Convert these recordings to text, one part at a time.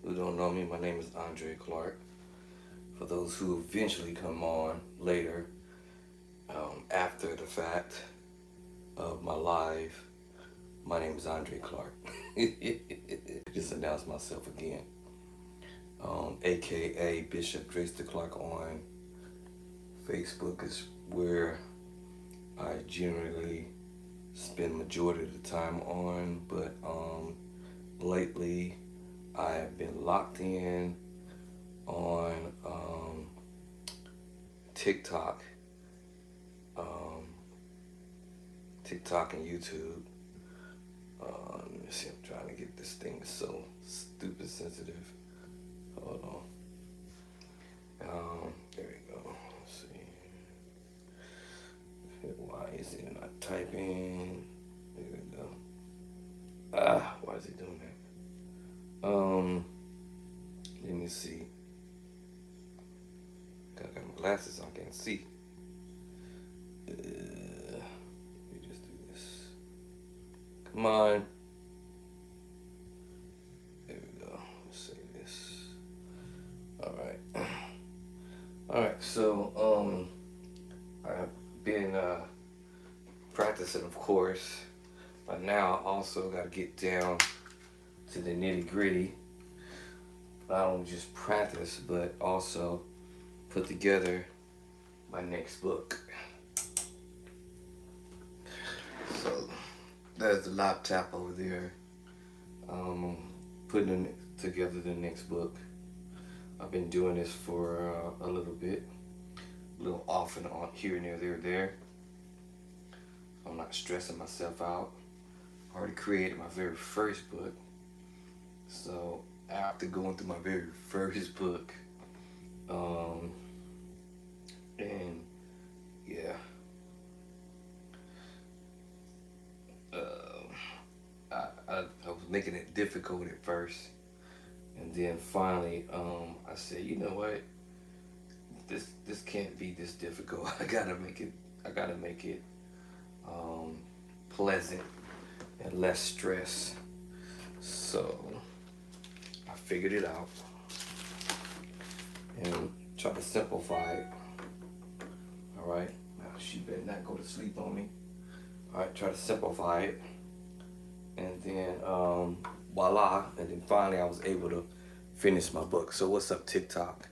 who don't know me, my name is Andre Clark. For those who eventually come on later, after the fact of my live, my name is Andre Clark. Just announce myself again. AKA Bishop Drayster Clark on Facebook is where I generally spend majority of the time on, but lately I have been locked in on TikTok, um, TikTok and YouTube. Let me see. I'm trying to get this thing so stupid sensitive. Hold on. There we go. Let's see. Why is it not typing? There we go. Why is it doing that? Let me see. Got my glasses on, I can't see. Let me just do this. Come on. There we go. Let's say this. All right. All right. So I've been practicing, of course, but now I also got to get down to the nitty gritty. Not only just practice, but also put together my next book. So there's the laptop over there. Putting together the next book. I've been doing this for a little bit, a little off and on, here and there. I'm not stressing myself out. I already created my very first book. So after going through my very first book, and yeah, I was making it difficult at first, and then finally, I said, you know what, this can't be this difficult. I gotta make it pleasant and less stress. So I figured it out and try to simplify it. All right. Now she better not go to sleep on me. All right. Try to simplify it, and then voila. And then finally, I was able to finish my book. So what's up, TikTok?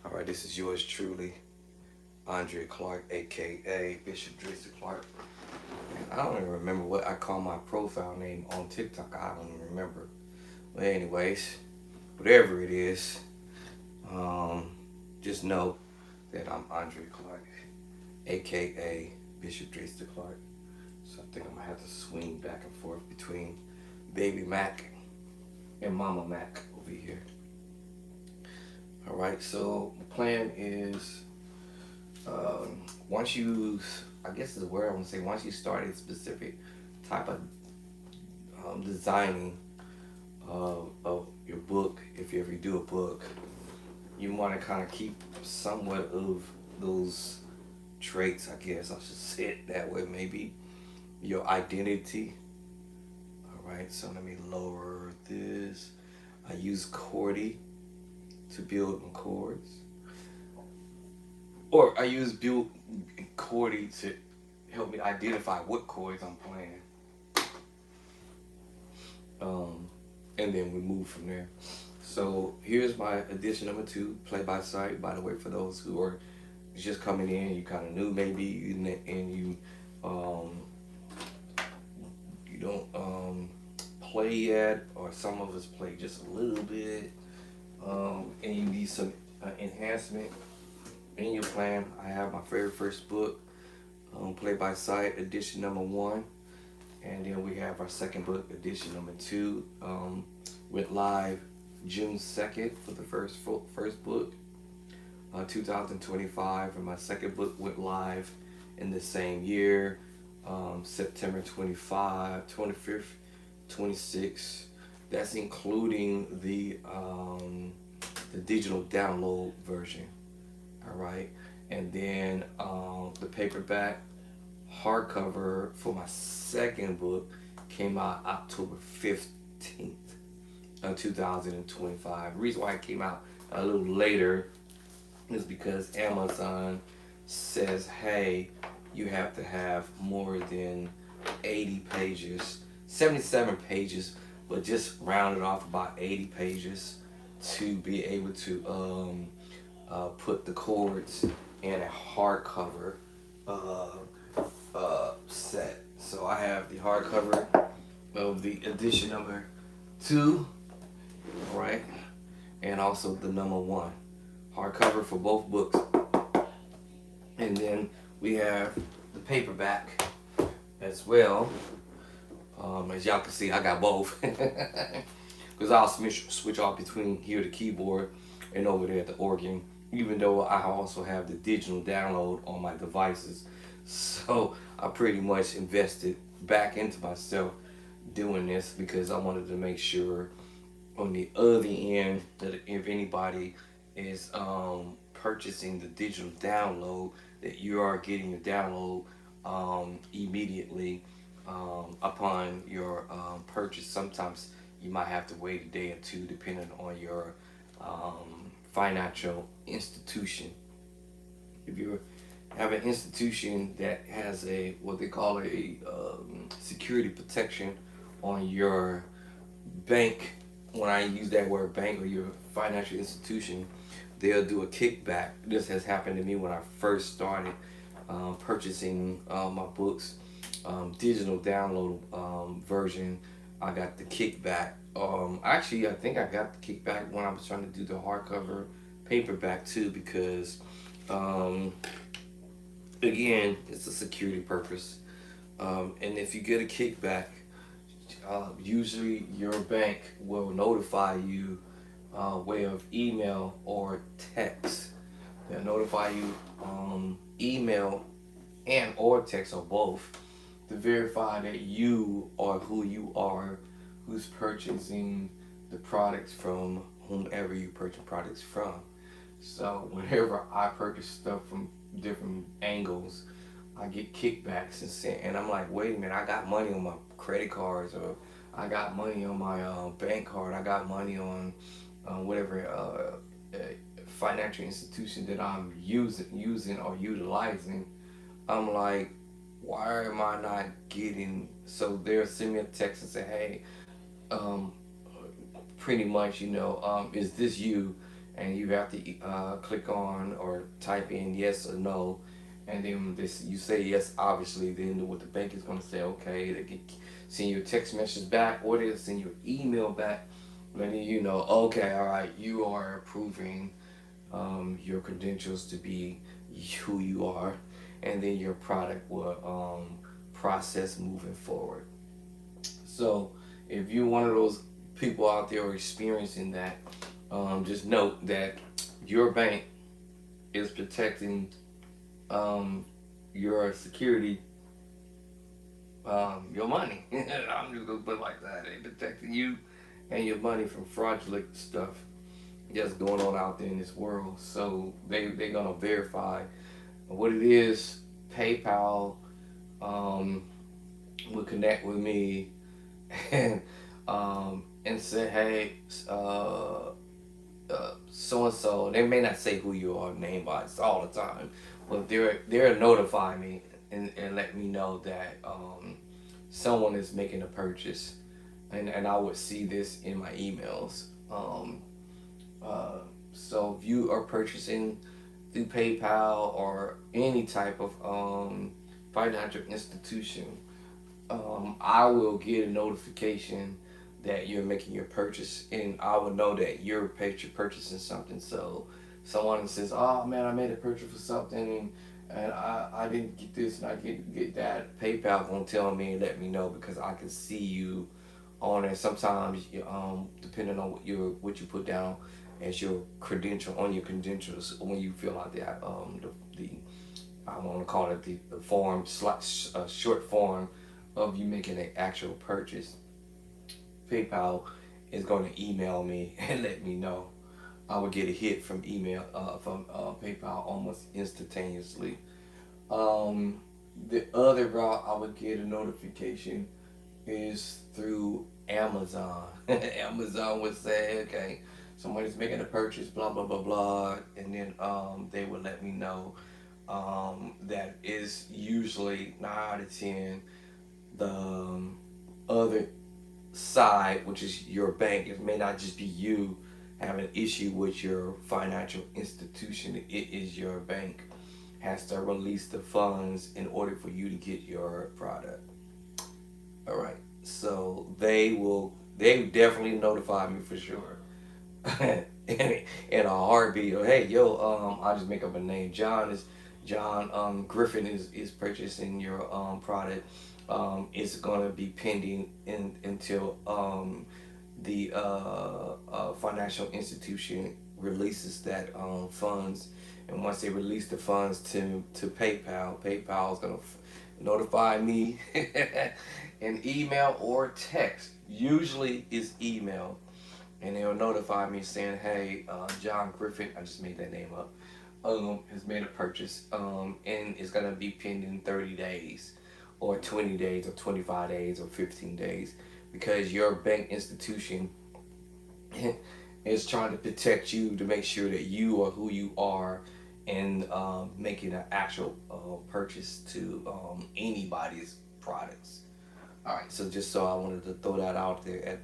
All right. This is yours truly, Andre Clark, aka Bishop Drayster Clark. And I don't even remember what I call my profile name on TikTok. I don't even remember. But anyways, whatever it is, just know that I'm Andre Clark, aka Bishop Drayster Clark. So I think I'm gonna have to swing back and forth between Baby Mac and Mama Mac over here. All right. So the plan is, once you, I guess is the word I want to say, once you start a specific type of designing of your book, if you ever do a book, you want to kind of keep somewhat of those traits, I guess I should say it that way, maybe your identity. All right, so let me lower this. I use Chordy to build my chords, or I use build Chordy to help me identify what chords I'm playing. And then we move from there. So here's my edition number 2, play by sight. By the way, for those who are just coming in, you kind of new maybe, and you don't play yet, or some of us play just a little bit, and you need some enhancement in your plan. I have my very first book, play by sight edition number 1. And then we have our second book, edition number 2, went live June 2nd for the first book, 2025, and my second book went live in the same year, September 25th, 26th. That's including the digital download version. All right, and then the paperback hardcover for my second book came out October 15th. 2025. The reason why it came out a little later is because Amazon says, hey, you have to have more than 80 pages, 77 pages, but just round it off about 80 pages to be able to put the chords in a hardcover uh, set. So I have the hardcover of the edition number 2, right, and also the number 1 hardcover for both books. And then we have the paperback as well. As y'all can see, I got both because I'll switch off between here the keyboard and over there the organ, even though I also have the digital download on my devices. So I pretty much invested back into myself doing this because I wanted to make sure on the other end that if anybody is purchasing the digital download, that you are getting the download immediately upon your purchase. Sometimes you might have to wait a day or two depending on your financial institution. If you have an institution that has a what they call a security protection on your bank, when I use that word bank or your financial institution, they'll do a kickback. This has happened to me when I first started purchasing my books, digital download version. I got the kickback. Actually, I think I got the kickback when I was trying to do the hardcover paperback too, because again, it's a security purpose. And if you get a kickback, usually your bank will notify you way of email or text. They'll notify you email and or text or both to verify that you are who you are, who's purchasing the products from whomever you purchase products from. So whenever I purchase stuff from different angles, I get kickbacks and I'm like, wait a minute, I got money on my credit cards, or I got money on my bank card, I got money on whatever financial institution that I'm using or utilizing. I'm like, why am I not getting? So they'll send me a text and say, hey, um, pretty much, is this you? And you have to click on or type in yes or no, and then this you say yes, obviously. Then what the bank is going to say, okay, they can send you a text message back, or they'll send you an email back, letting you know, okay, all right, you are approving your credentials to be who you are, and then your product will process moving forward. So if you're one of those people out there experiencing that, just note that your bank is protecting your security, your money. I'm just gonna put it like that. They're protecting you and your money from fraudulent stuff that's going on out there in this world. So they're gonna verify what it is. PayPal will connect with me and say, hey, so and so. They may not say who you are name wise all the time, but they'll notify me and let me know that someone is making a purchase, and I would see this in my emails. So if you are purchasing through PayPal or any type of financial institution, I will get a notification that you're making your purchase, and I will know that you're purchasing something. So someone says, oh man, I made a purchase for something, and I didn't get this and I get that. PayPal gonna tell me and let me know, because I can see you on it. Sometimes depending on what you put down as your credential on your credentials, when you fill out that the I want to call it the form short form of you making an actual purchase, PayPal is going to email me and let me know. I would get a hit from email from PayPal almost instantaneously. The other route I would get a notification is through Amazon. Amazon would say, okay, somebody's making a purchase, blah blah blah blah, and then they would let me know that is usually 9 out of 10 the other side, which is your bank. It may not just be you having an issue with your financial institution. It is your bank has to release the funds in order for you to get your product. All right. So they definitely notify me for sure. in a heartbeat. Or hey, yo, I'll just make up a name. John Griffin is purchasing your product. It's gonna be pending until the financial institution releases that funds, and once they release the funds to PayPal, PayPal is gonna notify me in email or text. Usually it's email, and they'll notify me saying, "Hey, John Griffin, I just made that name up, has made a purchase, and it's gonna be pending 30 days, or 20 days, or 25 days, or 15 days, because your bank institution is trying to protect you to make sure that you are who you are, and making an actual purchase to anybody's products." All right, so just so I wanted to throw that out there at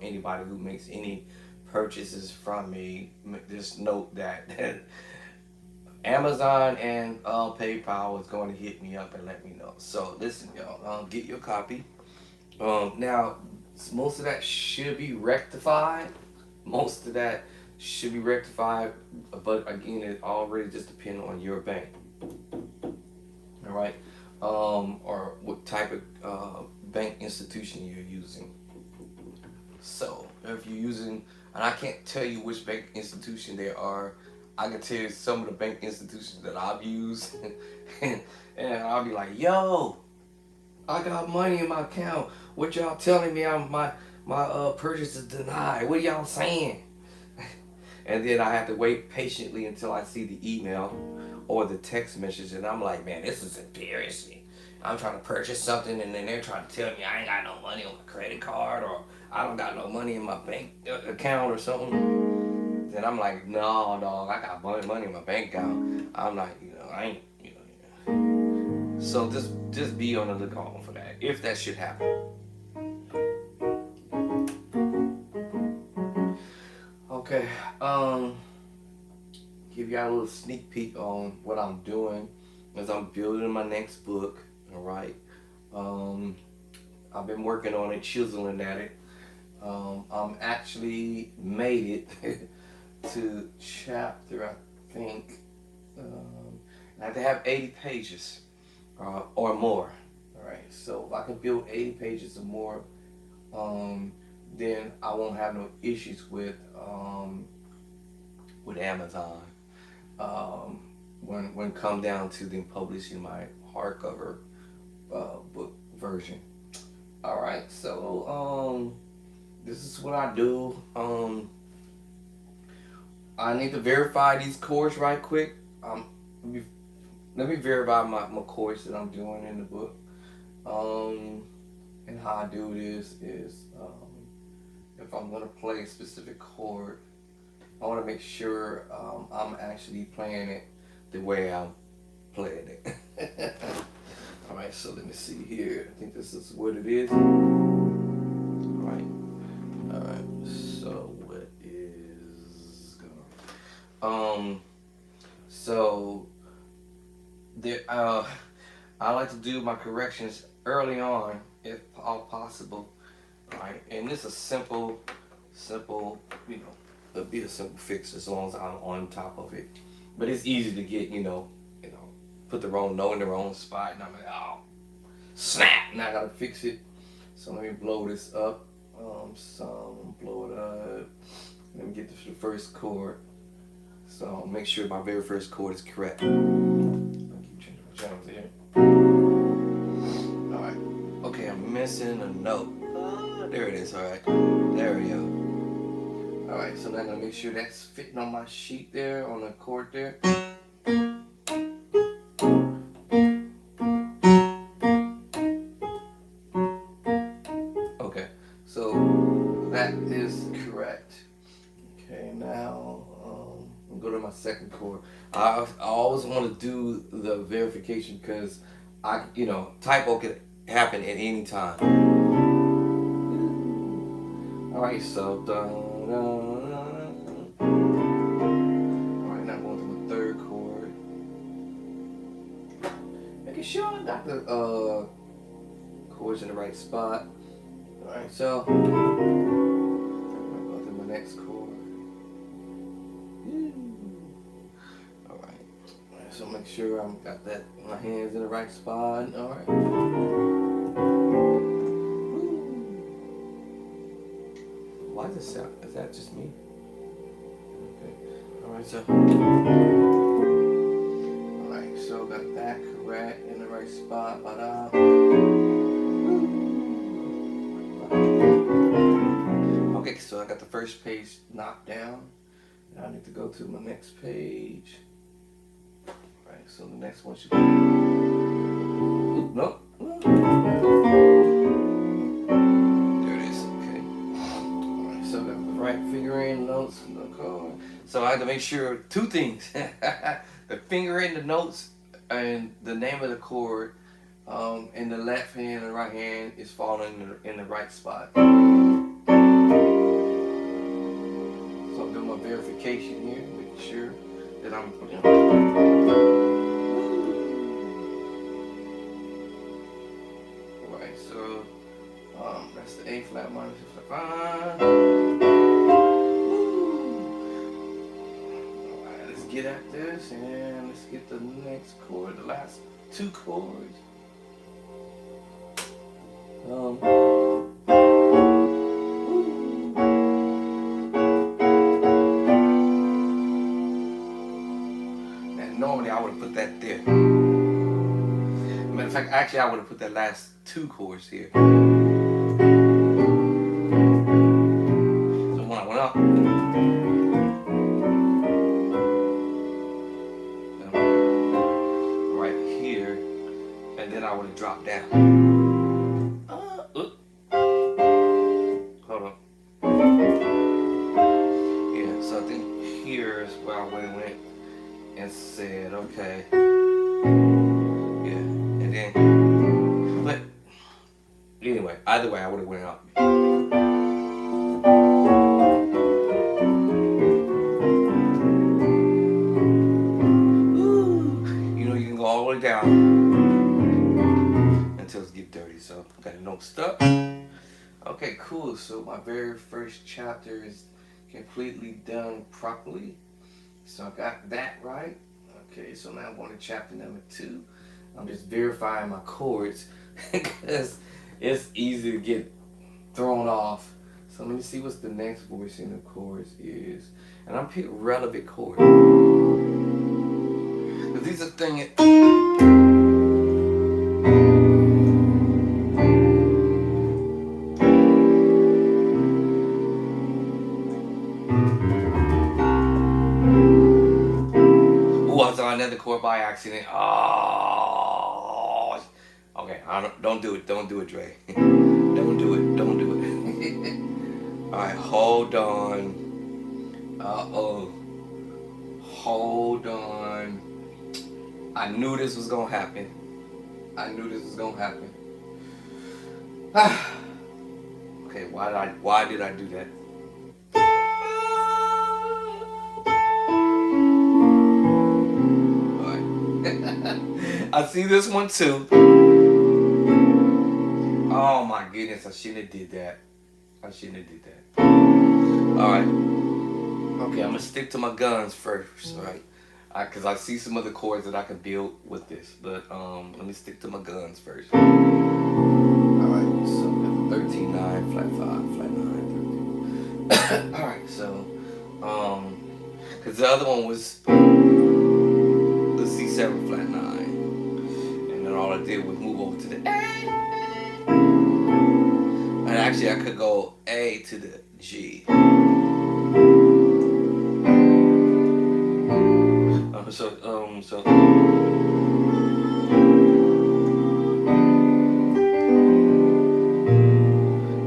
anybody who makes any purchases from me, just note that Amazon and PayPal is going to hit me up and let me know. So listen, y'all, get your copy. Now, most of that should be rectified. Most of that should be rectified, but again, it already just depends on your bank. All right, or what type of bank institution you're using. So if you're using, and I can't tell you which bank institution there are, I can tell you some of the bank institutions that I've used, and I'll be like, "Yo, I got money in my account. What y'all telling me? My purchase is denied. What are y'all saying?" And then I have to wait patiently until I see the email or the text message, and I'm like, "Man, this is embarrassing. I'm trying to purchase something, and then they're trying to tell me I ain't got no money on my credit card, or I don't got no money in my bank account or something." Then I'm like, "No, dog, I got money in my bank account." I'm like, I ain't, So just be on the lookout for that if that should happen. Okay, give y'all a little sneak peek on what I'm doing as I'm building my next book. All right, I've been working on it, chiseling at it. I'm actually made it to chapter, I think. I have to have 80 pages or more. All right, so if I can build 80 pages or more, then I won't have no issues with Amazon. When come down to them publishing my hardcover book version. All right, so this is what I do. I need to verify these chords right quick. Let me verify my chords that I'm doing in the book. And how I do this is, if I'm gonna play a specific chord, I want to make sure I'm actually playing it the way I'm playing it. All right, so let me see here. I think this is what it is. All right. So what is so there. I like to do my corrections early on, if all possible. All right, and this is simple. It'll be a simple fix as long as I'm on top of it. But it's easy to get, put the wrong note in the wrong spot, and I'm like, oh, snap! Now I gotta fix it. So let me blow this up. So blow it up. Let me get the first chord. So make sure my very first chord is correct. I keep changing my channels here. All right. Okay, I'm missing a note. There it is. All right. There we go. All right. So now I'm gonna make sure that's fitting on my sheet there, on the chord there. Okay. So now, go to my second chord. I always want to do the verification because typo could happen at any time. All right, so all right, now going to my third chord. Making sure I got the chords in the right spot. All right, so I'm gonna go to my next chord. All right, so make sure I've got that my hands in the right spot. All right. Why does it sound? Is that just me? Okay. All right, so. All right, so got that correct in the right spot. Okay, so I got the first page knocked down. Now I need to go to my next page. All right, so the next one should be. Nope. Right, fingering notes in the chord. So I had to make sure two things: the fingering the notes and the name of the chord, in the left hand and right hand is falling in the right spot. So I'm doing my verification here, making sure that I'm. Alright, so that's the A flat minor flat 5. Get at this and let's get the next chord, the last two chords. Now, normally I would have put that there. Matter of fact, actually I would have put that last two chords here. So when I went up, I would have dropped down. Hold on. Yeah, so I think here is where I went and said, okay. Yeah, and then, but anyway, either way, I would have went up. You can go all the way down. Until it get dirty, so got a note stuck. Okay, cool. So my very first chapter is completely done properly. So I got that right. Okay, so now I'm going to chapter number 2. I'm just verifying my chords because it's easy to get thrown off. So let me see what's the next voicing of chords is, and I'm picking relevant chords. Because these are things. Another chord by accident. Oh, okay. Don't do it. Don't do it, Dre. Don't do it. Don't do it. All right, hold on. Hold on. I knew this was gonna happen. Okay, why did I do that? I see this one too. Oh my goodness, I shouldn't have did that. Alright. Okay, I'm gonna stick to my guns first, right? Because I see some other chords that I can build with this, but let me stick to my guns first. Alright, so 13-9, flat 5, flat 9, 13. Alright, so because the other one was the C7 flat 9. All I did was move over to the A. And actually I could go A to the G. So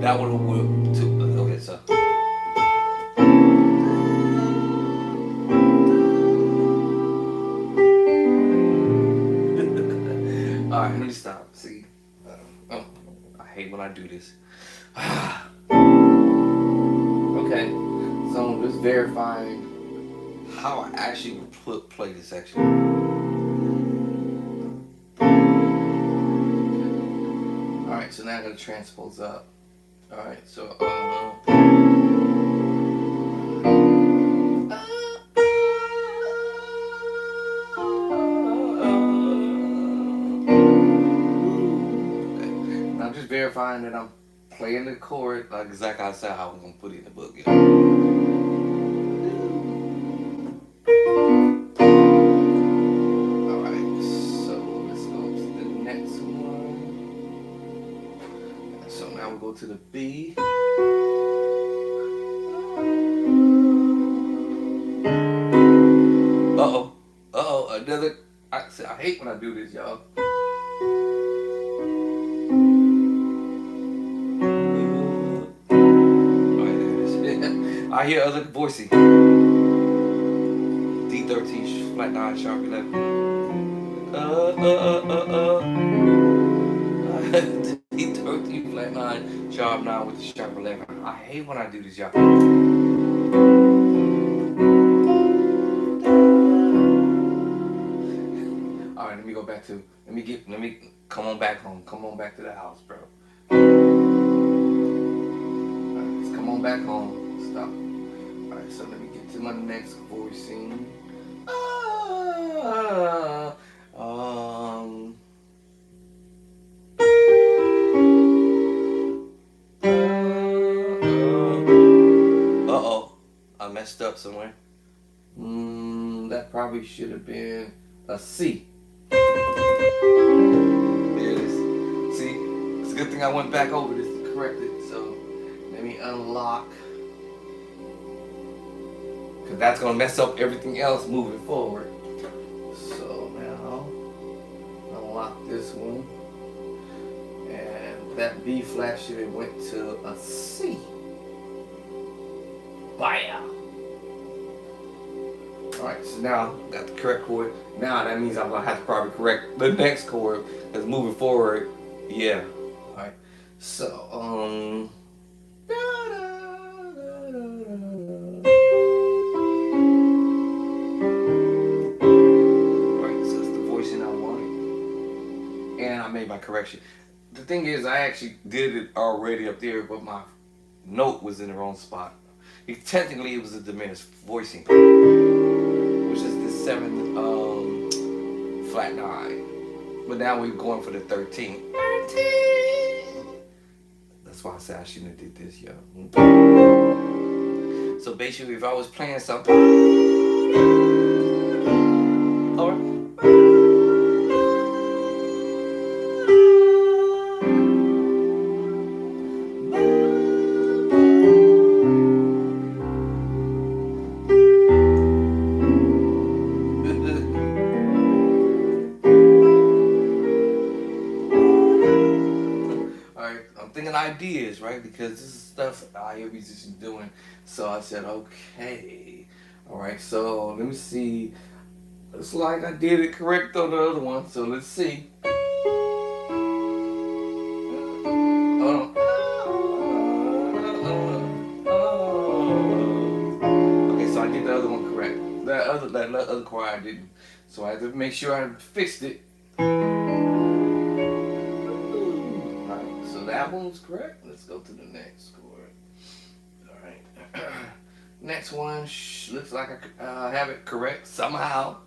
that would have worked too. Okay, so do this. Okay, so I'm just verifying how I actually would play this actually. Alright, so now I'm going to transpose up. Alright, so I'm just verifying that I'm playing the chord like exactly how I said I was gonna put it in the book. Yeah. Alright, so let's go to the next one. So now we'll go to the B. Another. I hate when I do this, y'all. I hear other voicing. D13 flat 9 sharp 11. D13 flat 9 sharp 9 with the sharp 11. I hate when I do this, y'all. All right, let me go back to. Let me come on back home. Come on back to the house, bro. Alright, let's come on back home. Stop. Alright, so let me get to my next voicing. I messed up somewhere. That probably should have been a C. There it is. See, it's a good thing I went back over this to correct it. So let me unlock, because that's gonna mess up everything else moving forward. So now unlock this one, and that B flat should have went to a C. Bam. Alright, so now got the correct chord. Now that means I'm gonna have to probably correct the next chord that's moving forward. Yeah. Alright. So alright, so it's the voicing I wanted. And I made my correction. The thing is, I actually did it already up there, but my note was in the wrong spot. Technically, it was a diminished voicing, which is the 7th flat 9. But now we're going for the 13. That's why I said I shouldn't have did this, yo. So basically, if I was playing something, ideas, right? Because this is stuff I hear musicians doing. So I said, okay, all right. So let me see. Looks like I did it correct on the other one. So let's see. Okay, so I did the other one correct. That other chord I didn't. So I had to make sure I fixed it. That one's correct. Let's go to the next chord. All right. Next one looks like I have it correct somehow.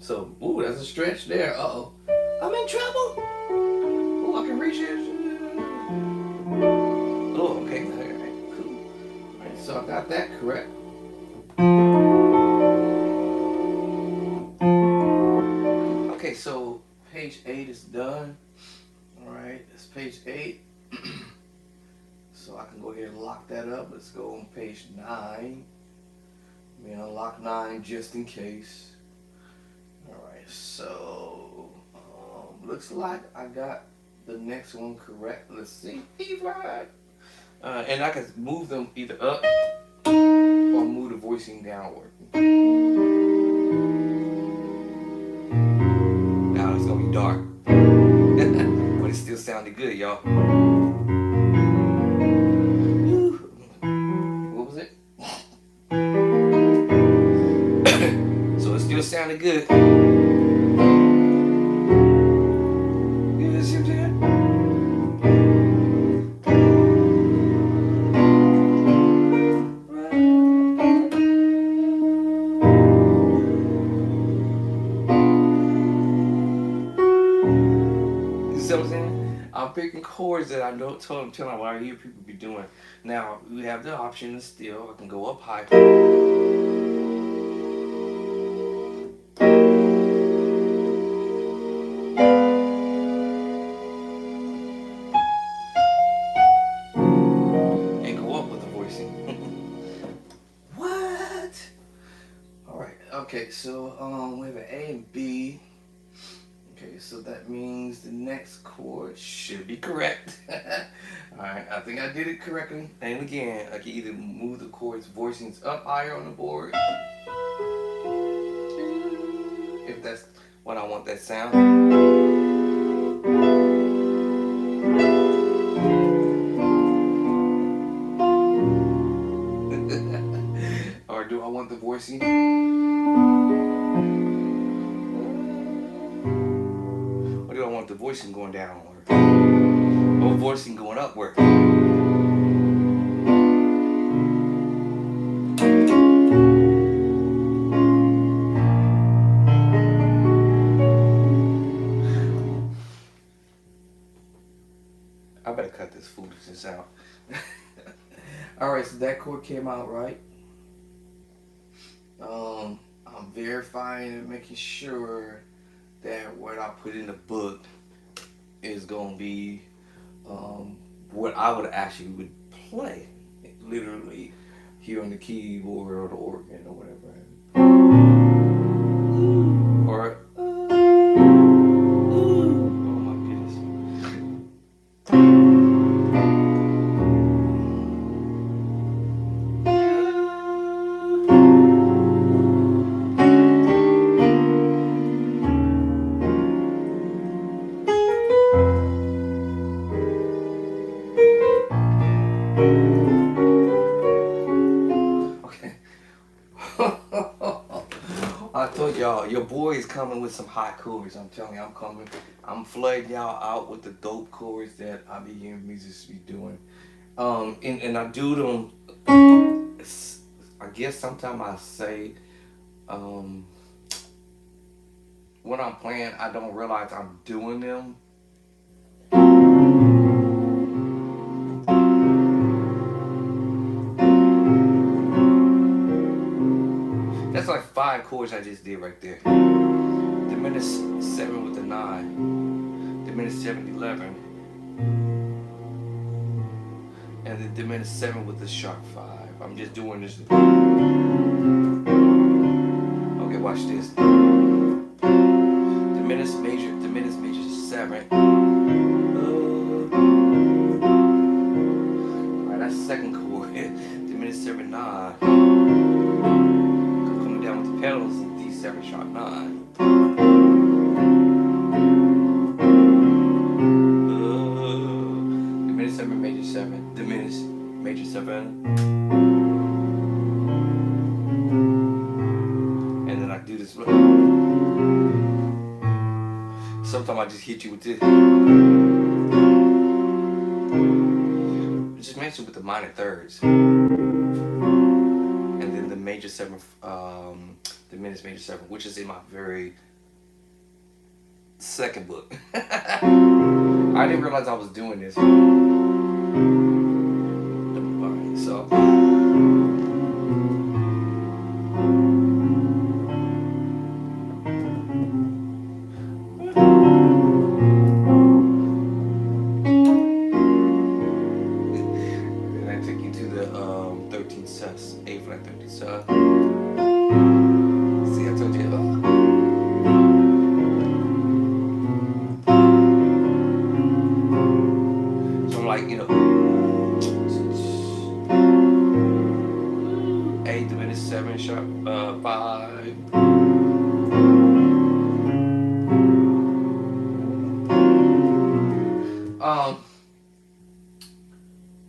So, ooh, that's a stretch there. Uh-oh. I'm in trouble. Oh, I can reach it. Oh, okay. All right, cool. All right, so I got that correct. Okay, so page 8 is done. Alright, that's page 8. So I can go ahead and lock that up. Let's go on page 9. Let me unlock 9 just in case. Alright, so looks like I got the next one correct. Let's see. E flat. And I can move them either up or move the voicing downward. Now it's gonna be dark. sounded good, y'all. What was it? So it still sounded good. You see what I'm saying? You see what I'm saying? I'm picking chords that I don't tell them what I hear people be doing. Now we have the option still. I can go up high. And go up with the voicing. What? Alright, okay, so we have an A and B. Okay, so that means the next chord should be correct. Alright, I think I did it correctly. And again, I can either move the chords voicings up higher on the board, if that's what I want that sound. Or do I want the voicing? Or do I want the voicing going downward? Or voicing going upward? I better cut this foolishness out. Alright, so that chord came out right. I'm verifying and making sure that what I put in the book is gonna be what I would actually would play, literally here on the keyboard or the organ or whatever. Or oh my goodness. I told y'all, your boy is coming with some hot chords. I'm telling you, I'm coming. I'm flooding y'all out with the dope chords that I be hearing musicians be doing. And I do them, I guess sometimes I say, when I'm playing, I don't realize I'm doing them. That's like 5 chords I just did right there. Diminished 7 with the 9, diminished 7, 11, and then diminished 7 with the sharp 5. I'm just doing this. Okay, watch this. Diminished major 7. Alright, that's the second chord. Diminished 7, 9. Coming down with the pedals, D7 sharp 9. Diminished 7, major 7, diminished major 7. And then I do this. Sometimes I just hit you with this. Just mention with the minor thirds. And then the major 7, diminished major 7, which is in my very second book. I didn't realize I was doing this. Alright, so. Then I take you to the 13 sus, A flat 13 sus. See, I told you. So I'm like, you know, A diminished 7 sharp 5.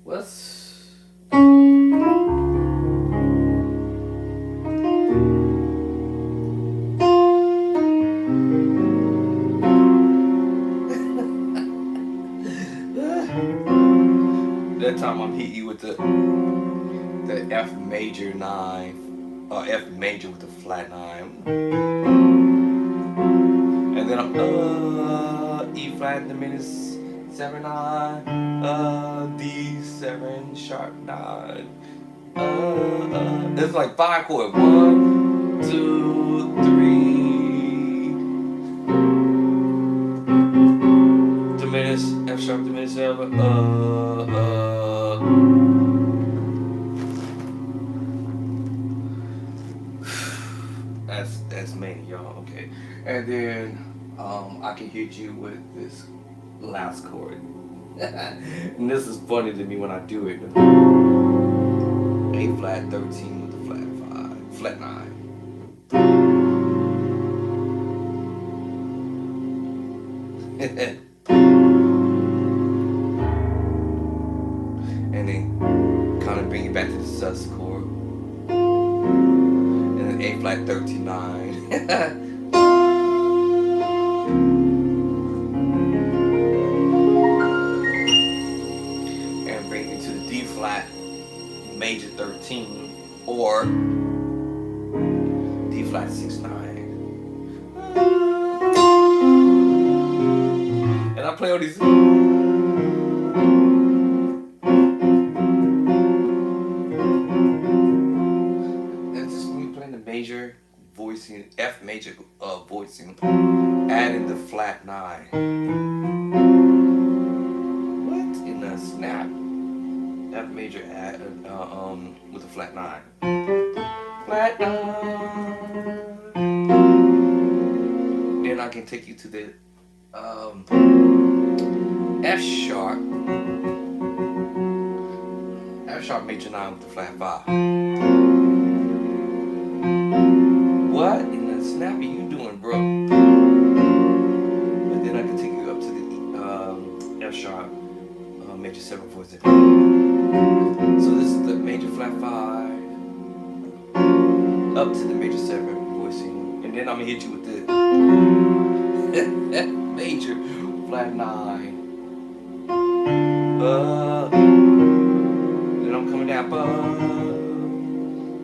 What's that time I'm hitting you with the F major 9, or F major with the flat 9, and then I'm E flat diminished 7 9, D 7 sharp 9. It's like 5 chords. 1, 2, 3. Diminished F sharp diminished 7. That's many, y'all. Okay, and then I can hit you with this last chord, and this is funny to me when I do it. A flat 13 with the flat 5, flat 9. And then kind of bring it back to the sus chord. And then A flat 39. And bring it to the D flat major 13 or D flat 6 9. And I play all these. Major voicing, F major voicing, adding the flat 9. What in the snap? F major add with a flat 9. Flat 9. Then I can take you to the F sharp. F sharp major 9 with the flat 5. What in the snap are you doing, bro? And then I can take you up to the F sharp major 7 voicing. So this is the major flat 5 up to the major 7 voicing, and then I'm gonna hit you with the major flat 9. Then I'm coming down.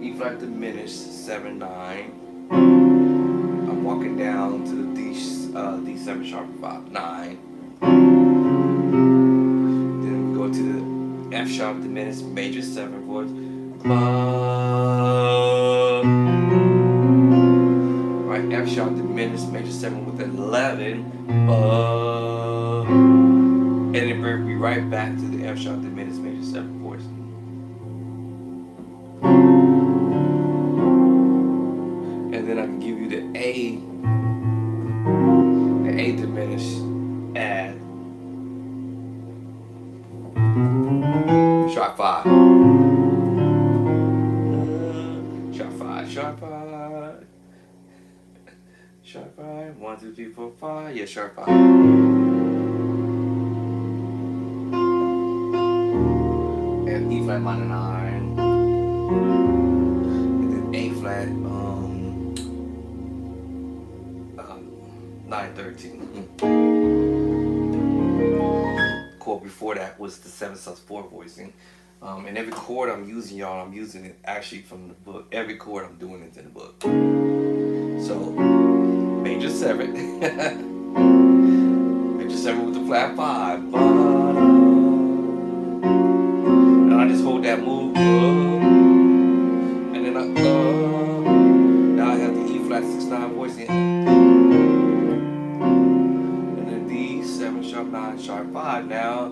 E flat diminished 7 9. I'm walking down to the D7 sharp 5 9. Then we go to the F sharp diminished major 7 voice. Right, F sharp diminished major 7 with 11. And then bring me right back to the F sharp diminished major 7 voice. And then I can give you the A diminished add sharp 5. Sharp 5, sharp 5. Sharp 5, 1, 2, 3, 4, 5. Yeah, sharp 5. And E flat minor 9. And then A flat 9 13. Chord before that was the 7 sus 4 voicing. And every chord I'm using, y'all, I'm using it actually from the book. Every chord I'm doing is in the book. So major 7. Major 7 with the flat 5. And I just hold that move. And then now I have the E flat 6 9 voicing. And then D 7 sharp 9 sharp 5 now.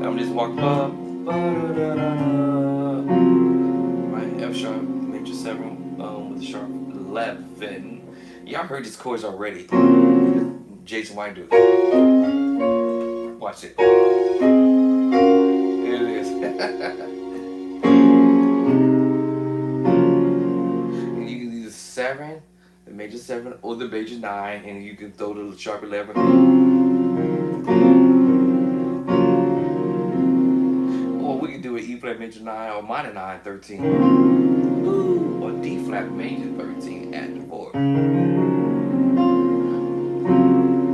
I'm just walking up. Right, F sharp major 7 with a sharp 11. Y'all heard these chords already. Jason White do. Watch it. Here it is. And you can do the 7, the major 7, or the major 9, and you can throw the sharp 11. major 9 or minor 9 13. Or D flat major 13 at the board.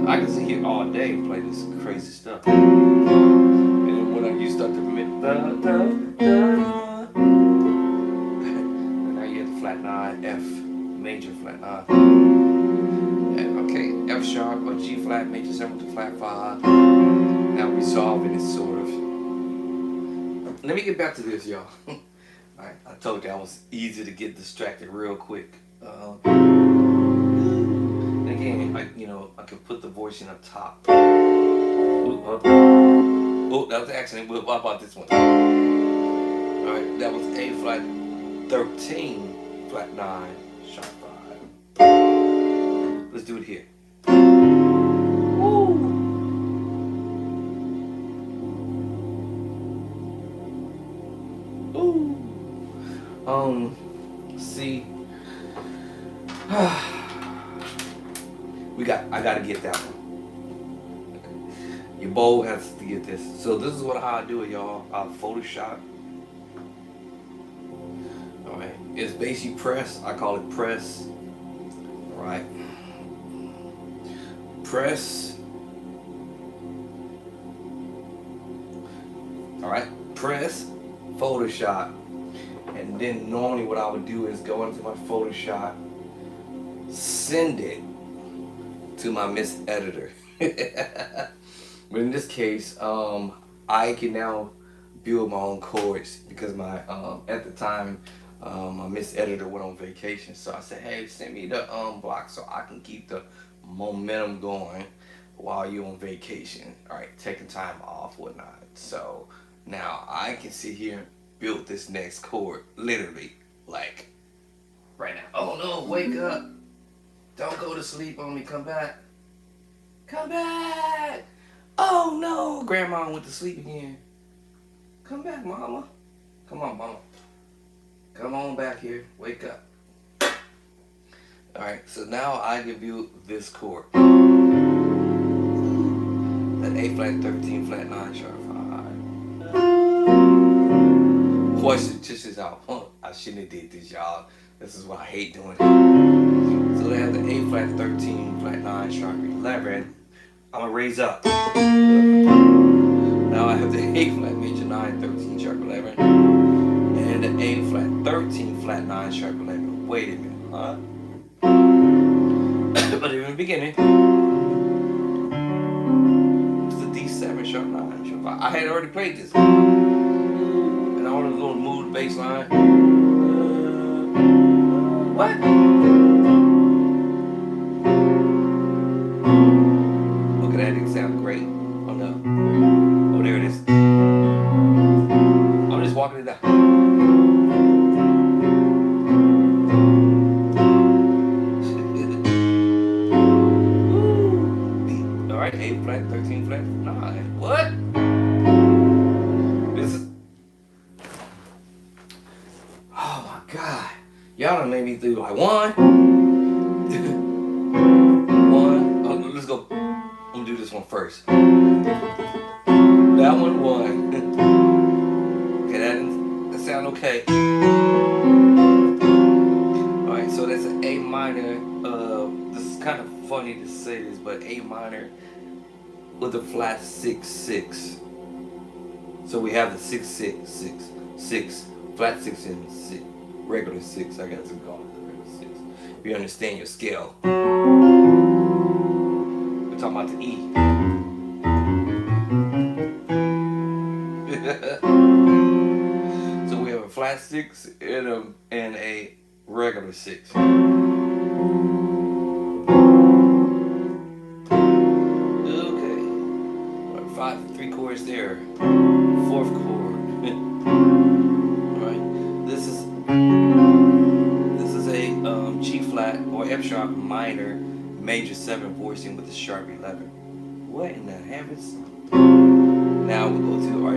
I can sit here all day and play this crazy stuff. And then when you start to and now you have the flat 9, F major flat 9. And okay, F sharp or G flat major 7 to flat 5. Now resolving it sort of. Let me get back to this, y'all. Alright, I told you I was easy to get distracted real quick. And again, I could put the voice in up top. Oh, that was an accident. What about this one? Alright, that was A flat 13, flat 9, sharp 5. Let's do it here. C. I gotta get that one. Your bow has to get this. So this is how I do it, y'all. I'll Photoshop. Alright. It's basically press. I call it press. Alright. Press. Alright. Press. Photoshop. And then normally what I would do is go into my Photoshop, send it to my Miss Editor. But in this case, I can now build my own chords because my at the time my Miss Editor went on vacation. So I said, hey, send me the block so I can keep the momentum going while you're on vacation. All right, taking time off, whatnot. So now I can sit here and build this next chord, literally, like right now. Oh no, wake up. Don't go to sleep on me, come back. Come back. Oh no, grandma went to sleep again. Come back, mama. Come on, mama. Come on back here, wake up. All right, so now I can build this chord. That A flat 13, flat 9, sharp 5. Voice just is out. I shouldn't have did this, y'all. This is what I hate doing. So they have the A flat 13, flat 9, sharp 11. I'm gonna raise up. Now I have the A flat major 9, 13, sharp 11. And the A flat 13, flat 9, sharp 11. Wait a minute, huh? But in the beginning, it's the D7, sharp 9, sharp 5. I had already played this. And I want to go move the bass line. What? Look at that, it sounds great. Oh no. Oh, there it is. I'm just walking it down. Alright, A flat, 13 flat, 9. What? This is. Oh my God. Y'all done made me do like one. One. Oh, let's go. I'm gonna do this one first. That one. Okay, that sound okay. Alright, so that's an A minor. This is kind of funny to say this, but A minor with a flat 6/6. So we have the 6/6, flat 6 and 6, regular 6. I got to call it the regular 6. If you understand your scale, we're talking about the E. So we have a flat 6 and a regular 6. Okay, 3 chords there. 4th chord. Alright, this is a G flat or F sharp minor major 7 voicing with a sharp 11. What in the heavens? Now we go to our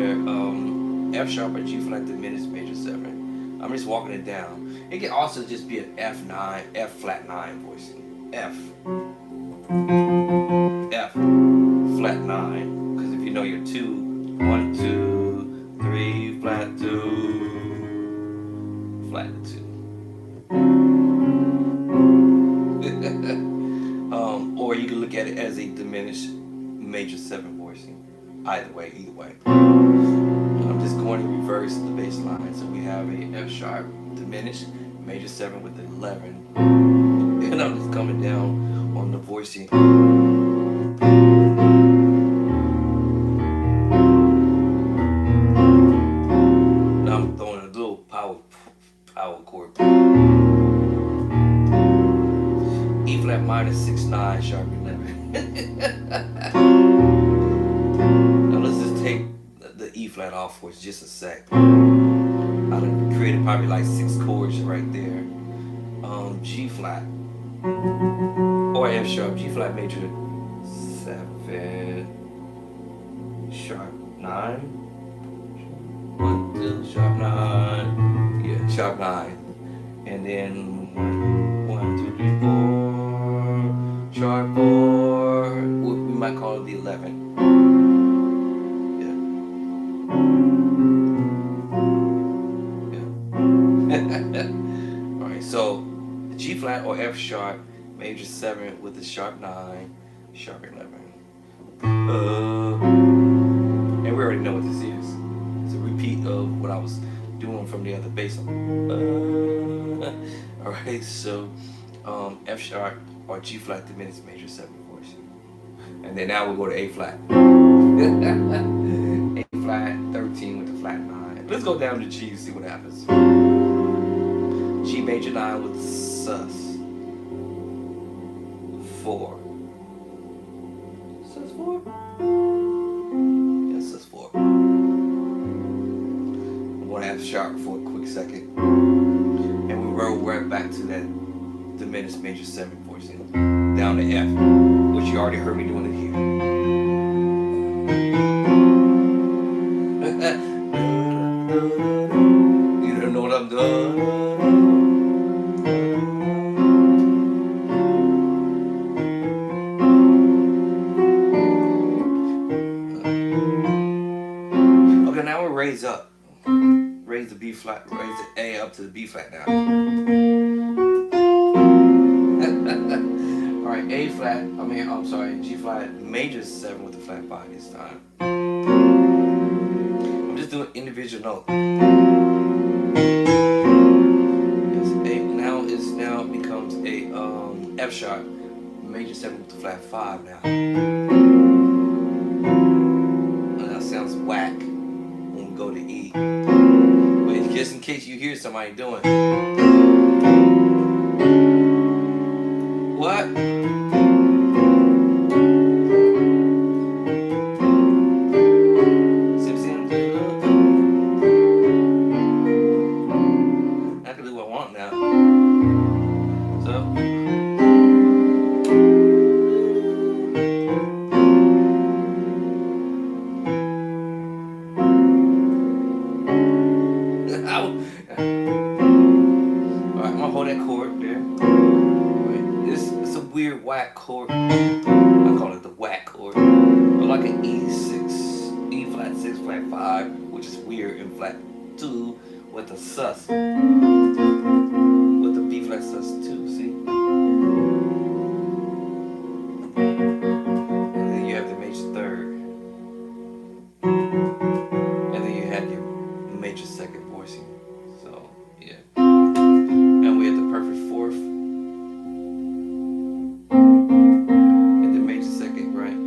F sharp or G flat diminished major 7. I'm just walking it down. It can also just be an F9, F flat 9 voicing. F flat 9. Because if you know your 2, 1, 2, 3, flat 2. major 7 voicing. Either way. I'm just going to reverse the bass line. So we have a F sharp diminished, major 7 with the 11. And I'm just coming down on the voicing. Now I'm throwing a little power chord. E flat minor 6/9 sharp 11. Now let's just take the E flat off for just a sec. I done created probably like 6 chords right there. G flat or F sharp, G flat major 7, sharp 9, 1, 2, sharp 9, yeah, sharp 9, and then 1, 2, 3, 4, sharp 4. We might call it the 11. All right, so the G flat or F sharp major 7 with the sharp 9, sharp 11. And we already know what this is. It's a repeat of what I was doing from the other bass. All right, so F sharp or G flat diminished major 7 voicing, and then now we go to A flat. A flat 13 with the flat 9. Let's go down to G and see what happens. G major 9 with sus 4. Sus 4? Yes, sus 4. I'm going to F sharp for a quick second. And we roll right back to that diminished major 7 voicing down to F, which you already heard me doing it here. You don't know what I'm doing. Okay, now we raise up. Raise the B flat, raise the A up to the B flat now. Alright, A flat, I'm sorry, G flat major 7 with the flat 5 this time. I'm just doing individual note. Now becomes a F sharp major 7 with the flat 5 now. And that sounds whack when we go to E. But just in case you hear somebody doing what? I can do what I want now. So alright, I'm gonna hold that chord there. It's a weird whack chord. I call it the whack chord. But like an E6, E flat 6, flat 5, which is weird, and flat 2 with a sus. With the B flat sus 2, see? And then you have the major 3rd. And then you have your major 2nd voicing. So, yeah. And we have the perfect 4th. And the major 2nd, right?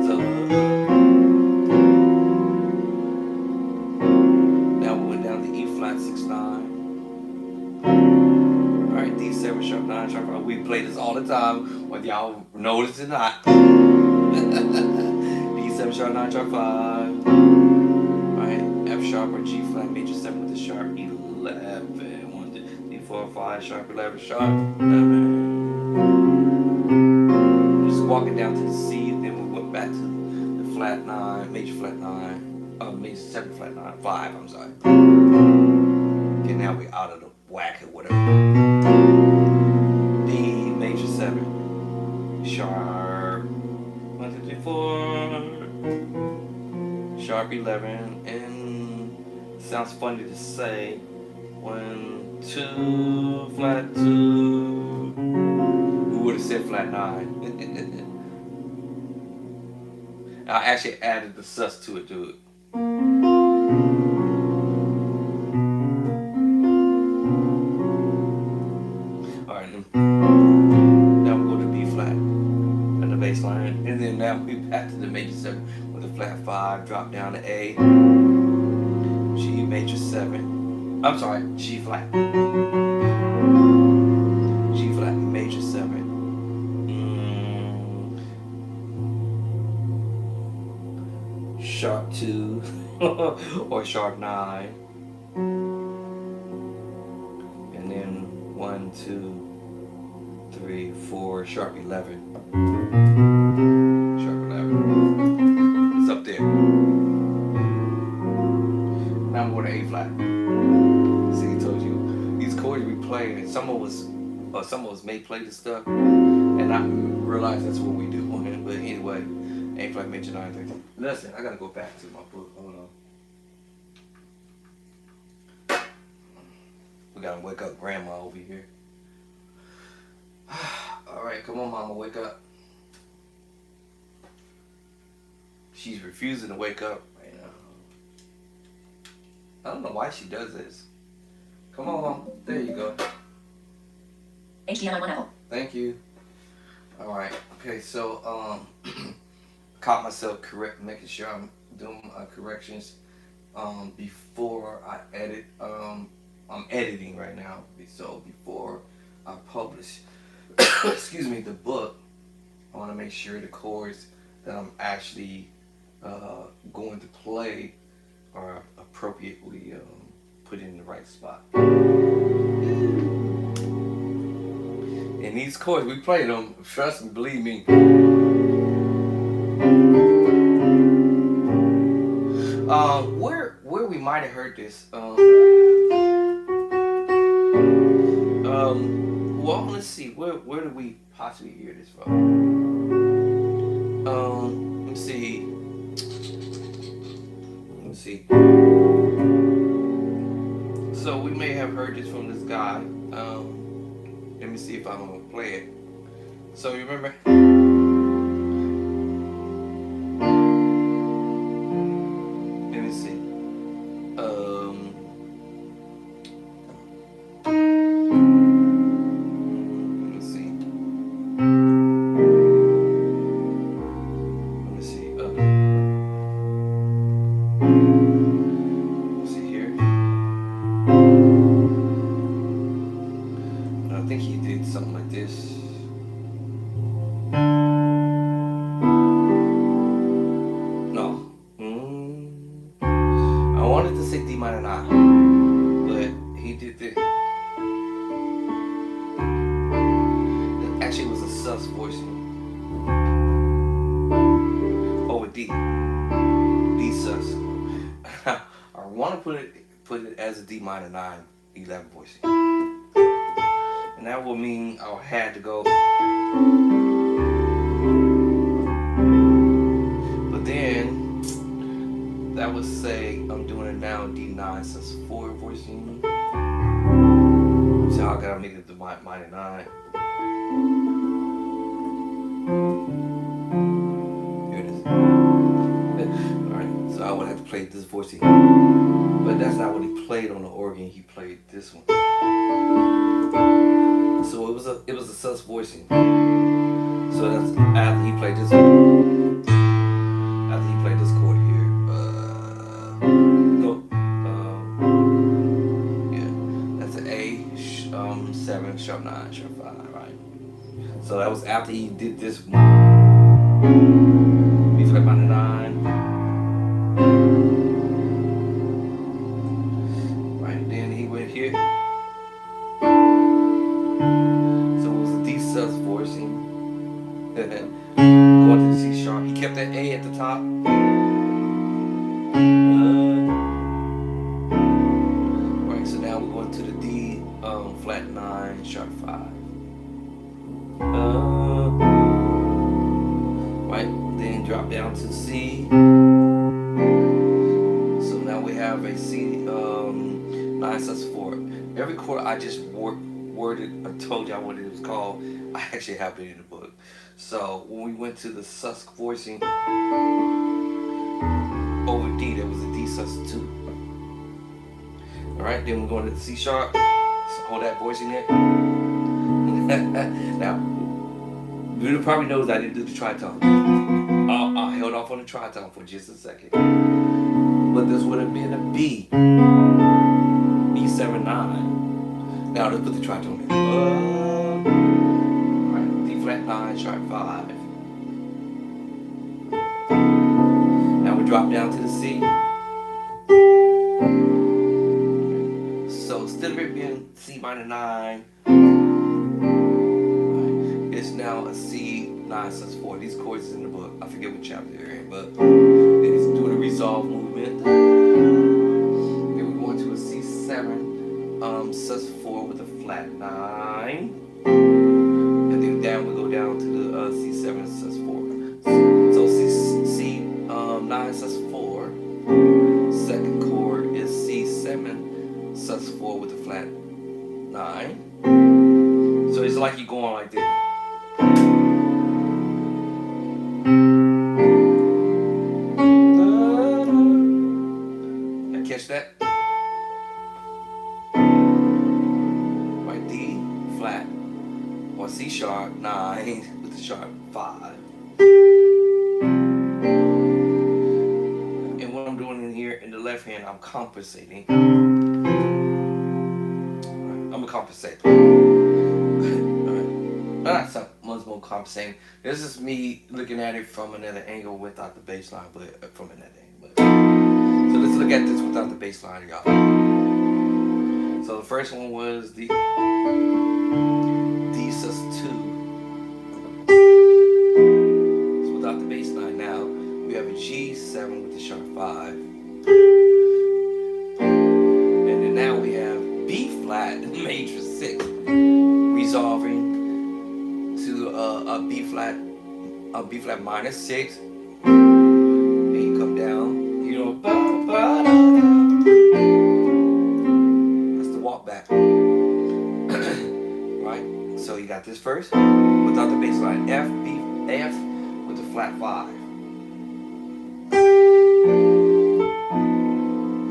So, now we went down to E flat 6/9. Alright, D7 sharp 9 sharp 5. We play this all the time, whether y'all notice it or not. D7 sharp 9 sharp 5. Alright, F sharp or G flat major 7 with the sharp 11. 1, 2, 3, 4, 5 sharp 11 sharp 11. Just walking down to the C, then we went back to the flat 9, major flat 9. Major 7 flat 9, 5, I'm sorry. Okay, now we're out of the whack or whatever. D major 7, sharp 1, 2, 3, 4, sharp 11, and sounds funny to say 1, 2, flat 2. Who would have said flat 9? I actually added the sus to it, dude. Alright, now we go to B flat and the bass line. And then now we back to the major 7 with the flat 5, drop down to A, G major 7. I'm sorry, G flat. G flat major 7. Sharp 2 or sharp 9. And then 1, 2, 3, 4, sharp 11. Sharp 11. It's up there. Now I'm going to A flat. See, I told you these chords we play, and some of us may play this stuff and not realize that's what we do. But anyway, A flat major 9 13. Listen, I gotta go back to my book. Hold on. We gotta wake up grandma over here. Alright, come on, mama, wake up. She's refusing to wake up right now. I don't know why she does this. Come on, mom. There you go. HDMI 1 Apple. Thank you. Alright, okay, so caught myself making sure I'm doing my corrections before I edit. I'm editing right now, so before I publish excuse me, the book, I want to make sure the chords that I'm actually going to play are appropriately put in the right spot. And these chords, we play them, trust me, believe me. Where we might have heard this. Well, let's see. Where do we possibly hear this from? Let's see. Let's see. So we may have heard this from this guy. Let me see if I'm gonna play it. So you remember? Let me see. I think he did something like this. No. I wanted to say D minor 9, but he did this. It actually was a sus voicing. Oh, with D. D sus. I want to put it as a D minor 9 11 voicing. And that would mean I had to go. But then that would say I'm doing it now D9 sus 4 voicing. So I gotta make it the minor 9. Here it is. Alright, so I would have to play this voicing. But that's not what he played on the organ, he played this one. So it was a sus voicing. So that's after he played this one. After he played this chord here. Yeah. That's an A 7, sharp 9, sharp 5, right? So that was after he did this one. B flat minor 9. Right, then he went here. Sus voicing. Going to the C sharp. He kept that A at the top. Right, so now we're going to the D flat 9, sharp 5. Right, then drop down to C. So now we have a C 9 sus 4. Every chord I just worded, I told y'all what it was called. I actually have it in the book. So when we went to the sus voicing over D, there was a D sus2. Alright, then we're going to the C sharp. So hold that voicing there. Now, you probably knows I didn't do the tritone. I held off on the tritone for just a second. But this would have been a B. E7, 9. Now let's put the tritone in. Alright, D flat 9, sharp 5. Now we drop down to the C. So instead of it being C minor 9, it's now a C9 sus 4. These chords is in the book. I forget what chapter they're in, but it's doing a resolve movement. Then we're going to a C7 sus 4 with a flat 9. And then down we go down to the C7 sus 4. So C9 sus 4. Second chord is C7 sus 4 with a flat 9. So it's like you're going like this. Catch that? Right, D flat or C sharp 9 with the sharp 5. And what I'm doing in here in the left hand, I'm compensating. I'm gonna compensate. Not so much more compensating. This is me looking at it from another angle without the bass line, but from another angle. So let's look at this without the bass line, y'all. So the first one was the D sus 2. So without the bass line now, we have a G7 with the sharp 5. And then now we have B flat major 6, resolving to a B flat minor 6. And you come down, you know, that's the walk back. Right? So you got this first without the bass line. F, B, F with the flat 5.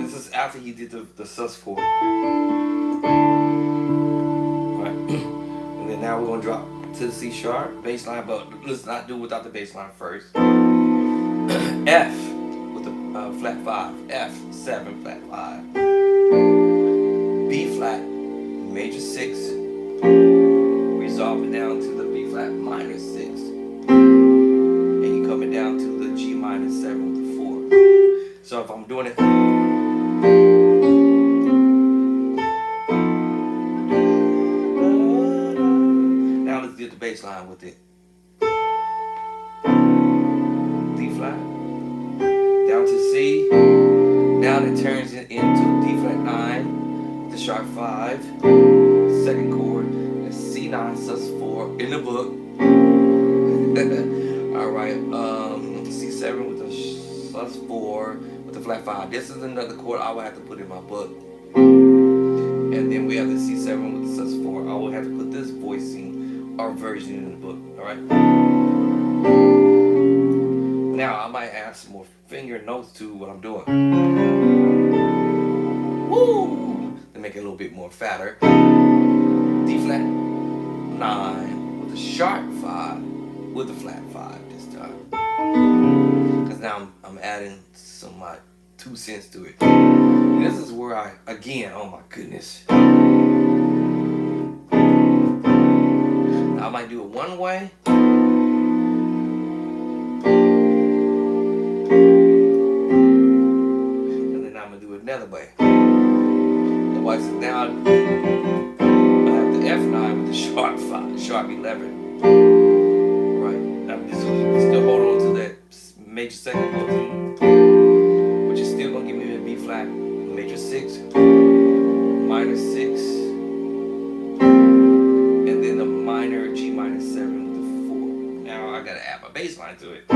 This is after he did the sus 4. Right? And then now we're gonna drop to the C sharp bass line, but let's not do it without the bass line first. F with the flat 5. F7 flat 5. B flat major 6, resolving down to the B flat minor 6, and you coming down to the G minor 7 with the 4. So if I'm doing it, now let's get the bass line with it. D flat down to C. Now it turns it into D flat 9, the sharp 5. Second chord is C9 sus 4 in the book. Alright, C7 with the sus 4 with the flat 5. This is another chord I will have to put in my book. And then we have the C7 with the sus 4. I will have to put this voicing or version in the book. Alright. Now I might add some more finger notes to what I'm doing. Woo! To make it a little bit more fatter. D flat 9 with a sharp 5 with a flat 5 this time. Because now I'm adding some of my 2 cents to it. And this is where I, again, oh my goodness. Now I might do it one way. And then I'm going to do it another way. Otherwise, now I have the F9 with the sharp 5, sharp 11. Right? I'm just still hold on to that major second chord, which is still going to give me a B flat, major 6, minor 6, and then the minor G minor 7 with the 4. Now I got to add my bass line to it.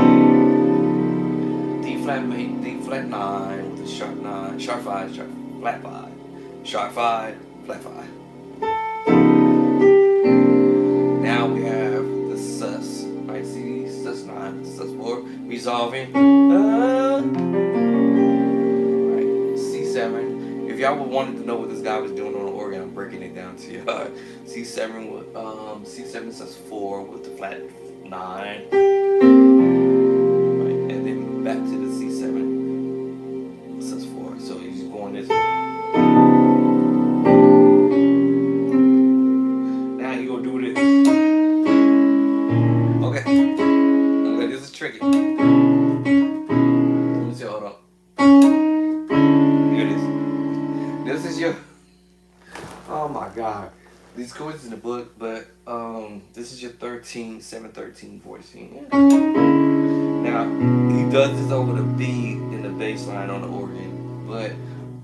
D flat 9 with the sharp 9, sharp 5, sharp flat 5, sharp 5, flat 5. Now we have the sus, right? resolving. Right, C7. If y'all wanted to know what this guy was doing on the organ, I'm breaking it down to you. C7 with C7 says 4 with the flat 9. Right, and then back to the C7 says 4. So he's going this way. Now you gonna do this. Okay. Okay, this is tricky. Let me see, hold on. Here it is. This is your. Oh my God. These chords in the book, but this is your 13, 7, 13, 14. Yeah. Now he does this over the B in the bass line on the organ, but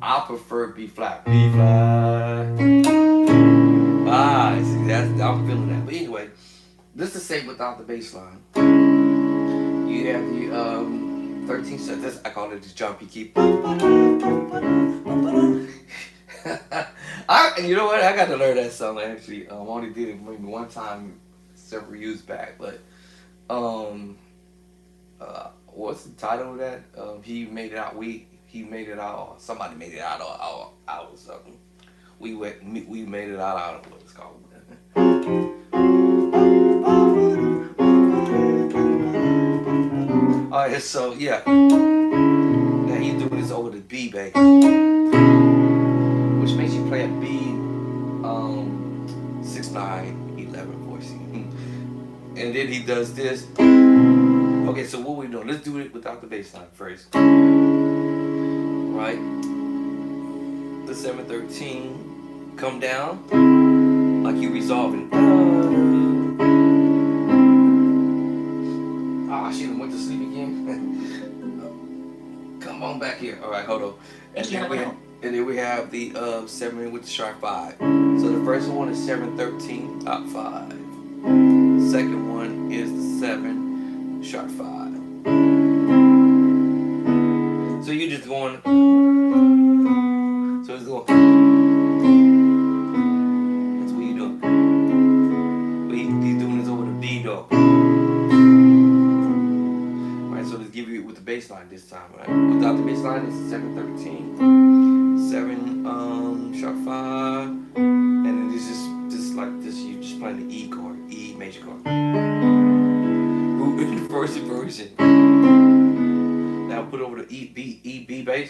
I prefer B flat. B flat. See, I'm feeling that. But anyway, this is the same without the bass line. You have the 13 cents. This I call it the jumpy key. You know what? I got to learn that song actually. I only did it maybe one time several years back, but what's the title of that? He made it out. He made it out. Somebody made it out. Or something. We made it out. I don't know what it's called. All right, so yeah. Now he's doing this over the B, bass, which makes you play a B, 6, 9, 11, 14. And then he does this. Okay, so what we doing? Let's do it without the bass line first. Right? The 7, 13, come down like you resolving. Shit, I went to sleep again. Come on back here. All right, hold on. And then we have the 7 with the sharp 5. So the first one is 7, 13, top 5. Second one is the 7, sharp 5. So you're just going. So it's going. That's what you're doing. But he's doing this over the B though. So let's give you with the bass line this time, right? Without the bass line, it's 7, 13, 7, sharp 5, and then this is just like this. You just playing the E chord, E major chord. Version. Now put over the E B bass.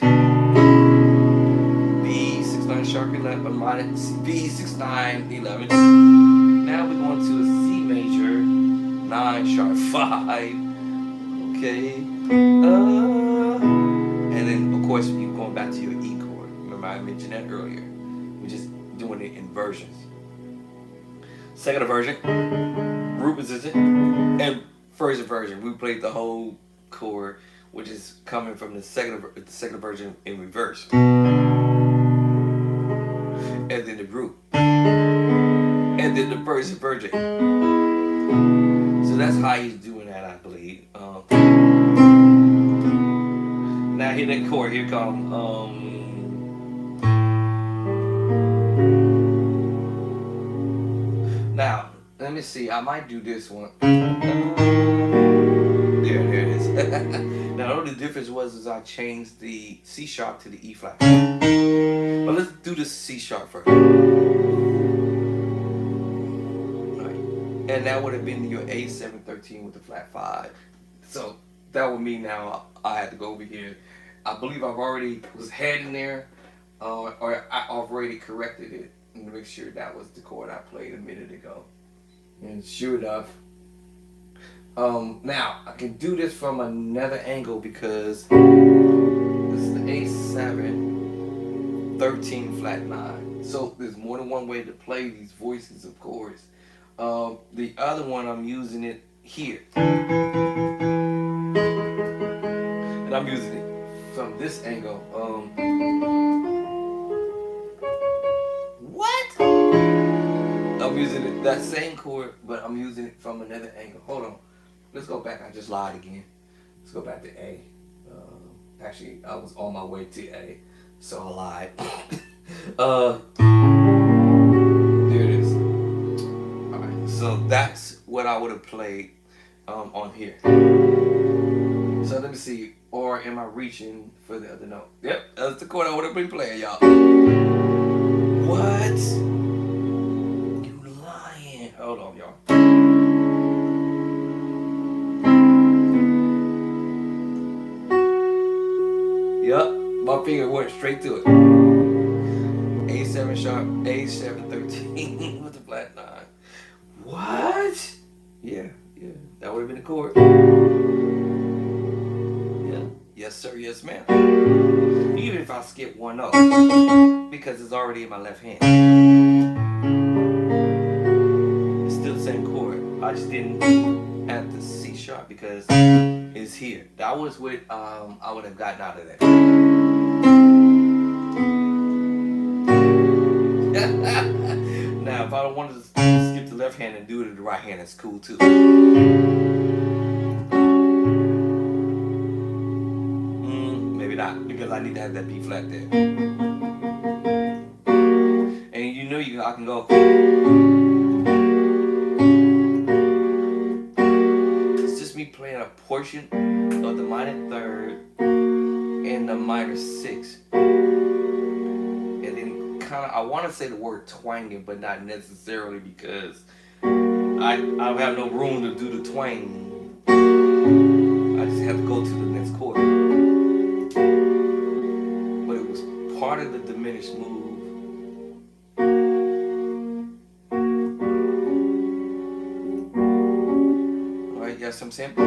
B 6, 9 sharp 11 minus B 6, 9 11. Now we're going to a C major 9 sharp 5. Okay, and then of course you're going back to your E chord. Remember I mentioned that earlier. We're just doing it in versions. Second version, root position, and first version. We played the whole chord, which is coming from the second version in reverse, and then the root, and then the first version. So that's how he's doing that, I believe. Now hear that chord. Here come Now let me see. I might do this one. There it is. Now the only difference was I changed the C sharp to the E flat. But let's do the C sharp first. And that would have been your A 7, 13 with the flat 5. So that would mean now I had to go over here. I believe I've already was heading there, or I've already corrected it and make sure that was the chord I played a minute ago. And sure enough, now I can do this from another angle because this is the A7, 13 flat 9. So there's more than one way to play these voices of chords. The other one I'm using it here, and I'm using it from this angle. What? I'm using it that same chord, but I'm using it from another angle. Hold on, let's go back. I just lied again. Let's go back to A. Actually, I was on my way to A, so I lied. There it is. So that's what I would have played on here. So let me see. Or am I reaching for the other note? Yep, that's the chord I would have been playing, y'all. What? You lying. Hold on, y'all. Yep, my finger went straight to it. A7 sharp, A7 13 with the flat 9. What? Yeah, that would have been the chord. Yeah, yes sir, yes ma'am. Even if I skip one note, because it's already in my left hand. It's still the same chord. I just didn't add the C sharp because it's here. That was what I would have gotten out of that. Now, if I wanted to skip the left hand and do it in the right hand, that's cool too. Maybe not, because I need to have that B flat there. And you know I can go. It's just me playing a portion of the minor third and the minor sixth. I want to say the word twanging, but not necessarily because I have no room to do the twang. I just have to go to the next chord. But it was part of the diminished move. Alright, you got some sample?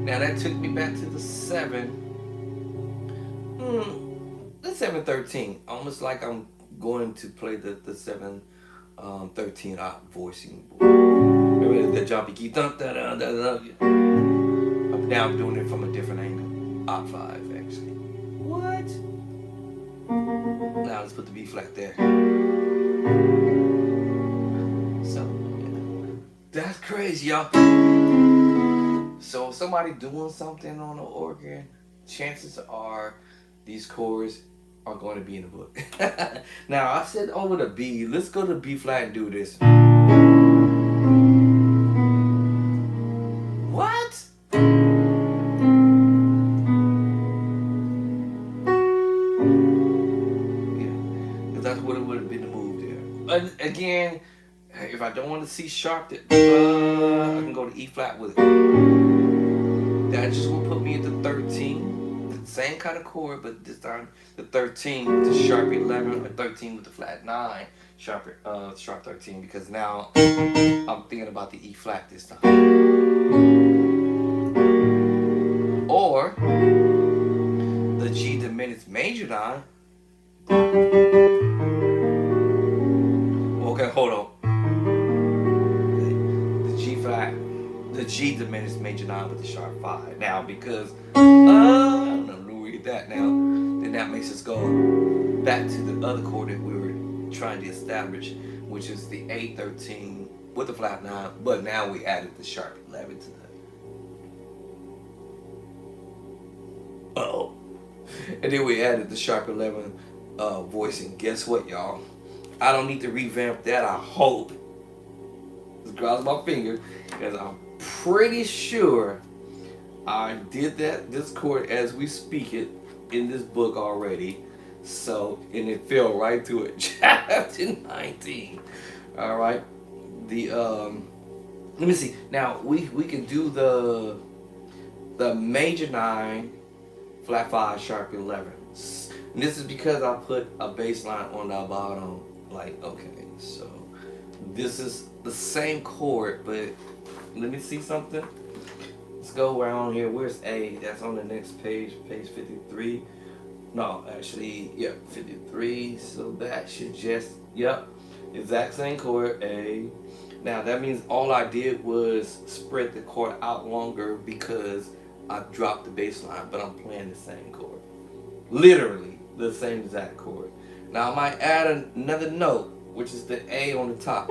Now that took me back to the 7. The 7-13, almost like I'm going to play the 7-13 voicing. Remember the jumpy key? Now I'm doing it from a different angle. Op 5 actually. What? Now let's put the B flat there. So yeah. That's crazy, y'all. So somebody doing something on the organ, chances are these chords are going to be in the book. Now I said over the B. Let's go to B flat and do this. What? Yeah, because that's what it would have been to move there. Again, if I don't want to C sharp, I can go to E flat with it. That just will put me at the 13. Same kind of chord, but this time the 13 with the sharp 11 or 13 with the flat 9, sharp 13, because now I'm thinking about the E flat this time. Or the G diminished major 9. Okay, hold on. The G flat, the G diminished major 9 with the sharp 5. Now because that now, then that makes us go back to the other chord that we were trying to establish, which is the A13 with the flat 9, but now we added the sharp 11 to that. And then we added the sharp 11 voicing. Guess what, y'all? I don't need to revamp that, I hope. Just cross my finger, because I'm pretty sure I did this chord as we speak it in this book already. So, and it fell right to it. Chapter 19. Alright. Let me see. Now we can do the major 9, flat 5, sharp 11. And this is because I put a bass line on the bottom. Like, okay, so this is the same chord, but let me see something. Let's go around here. Where's A? That's on the next page, page 53. No, actually, yeah, 53. So that should just, yep, exact same chord, A. Now that means all I did was spread the chord out longer because I dropped the bass line, but I'm playing the same chord. Literally the same exact chord. Now I might add another note, which is the A on the top.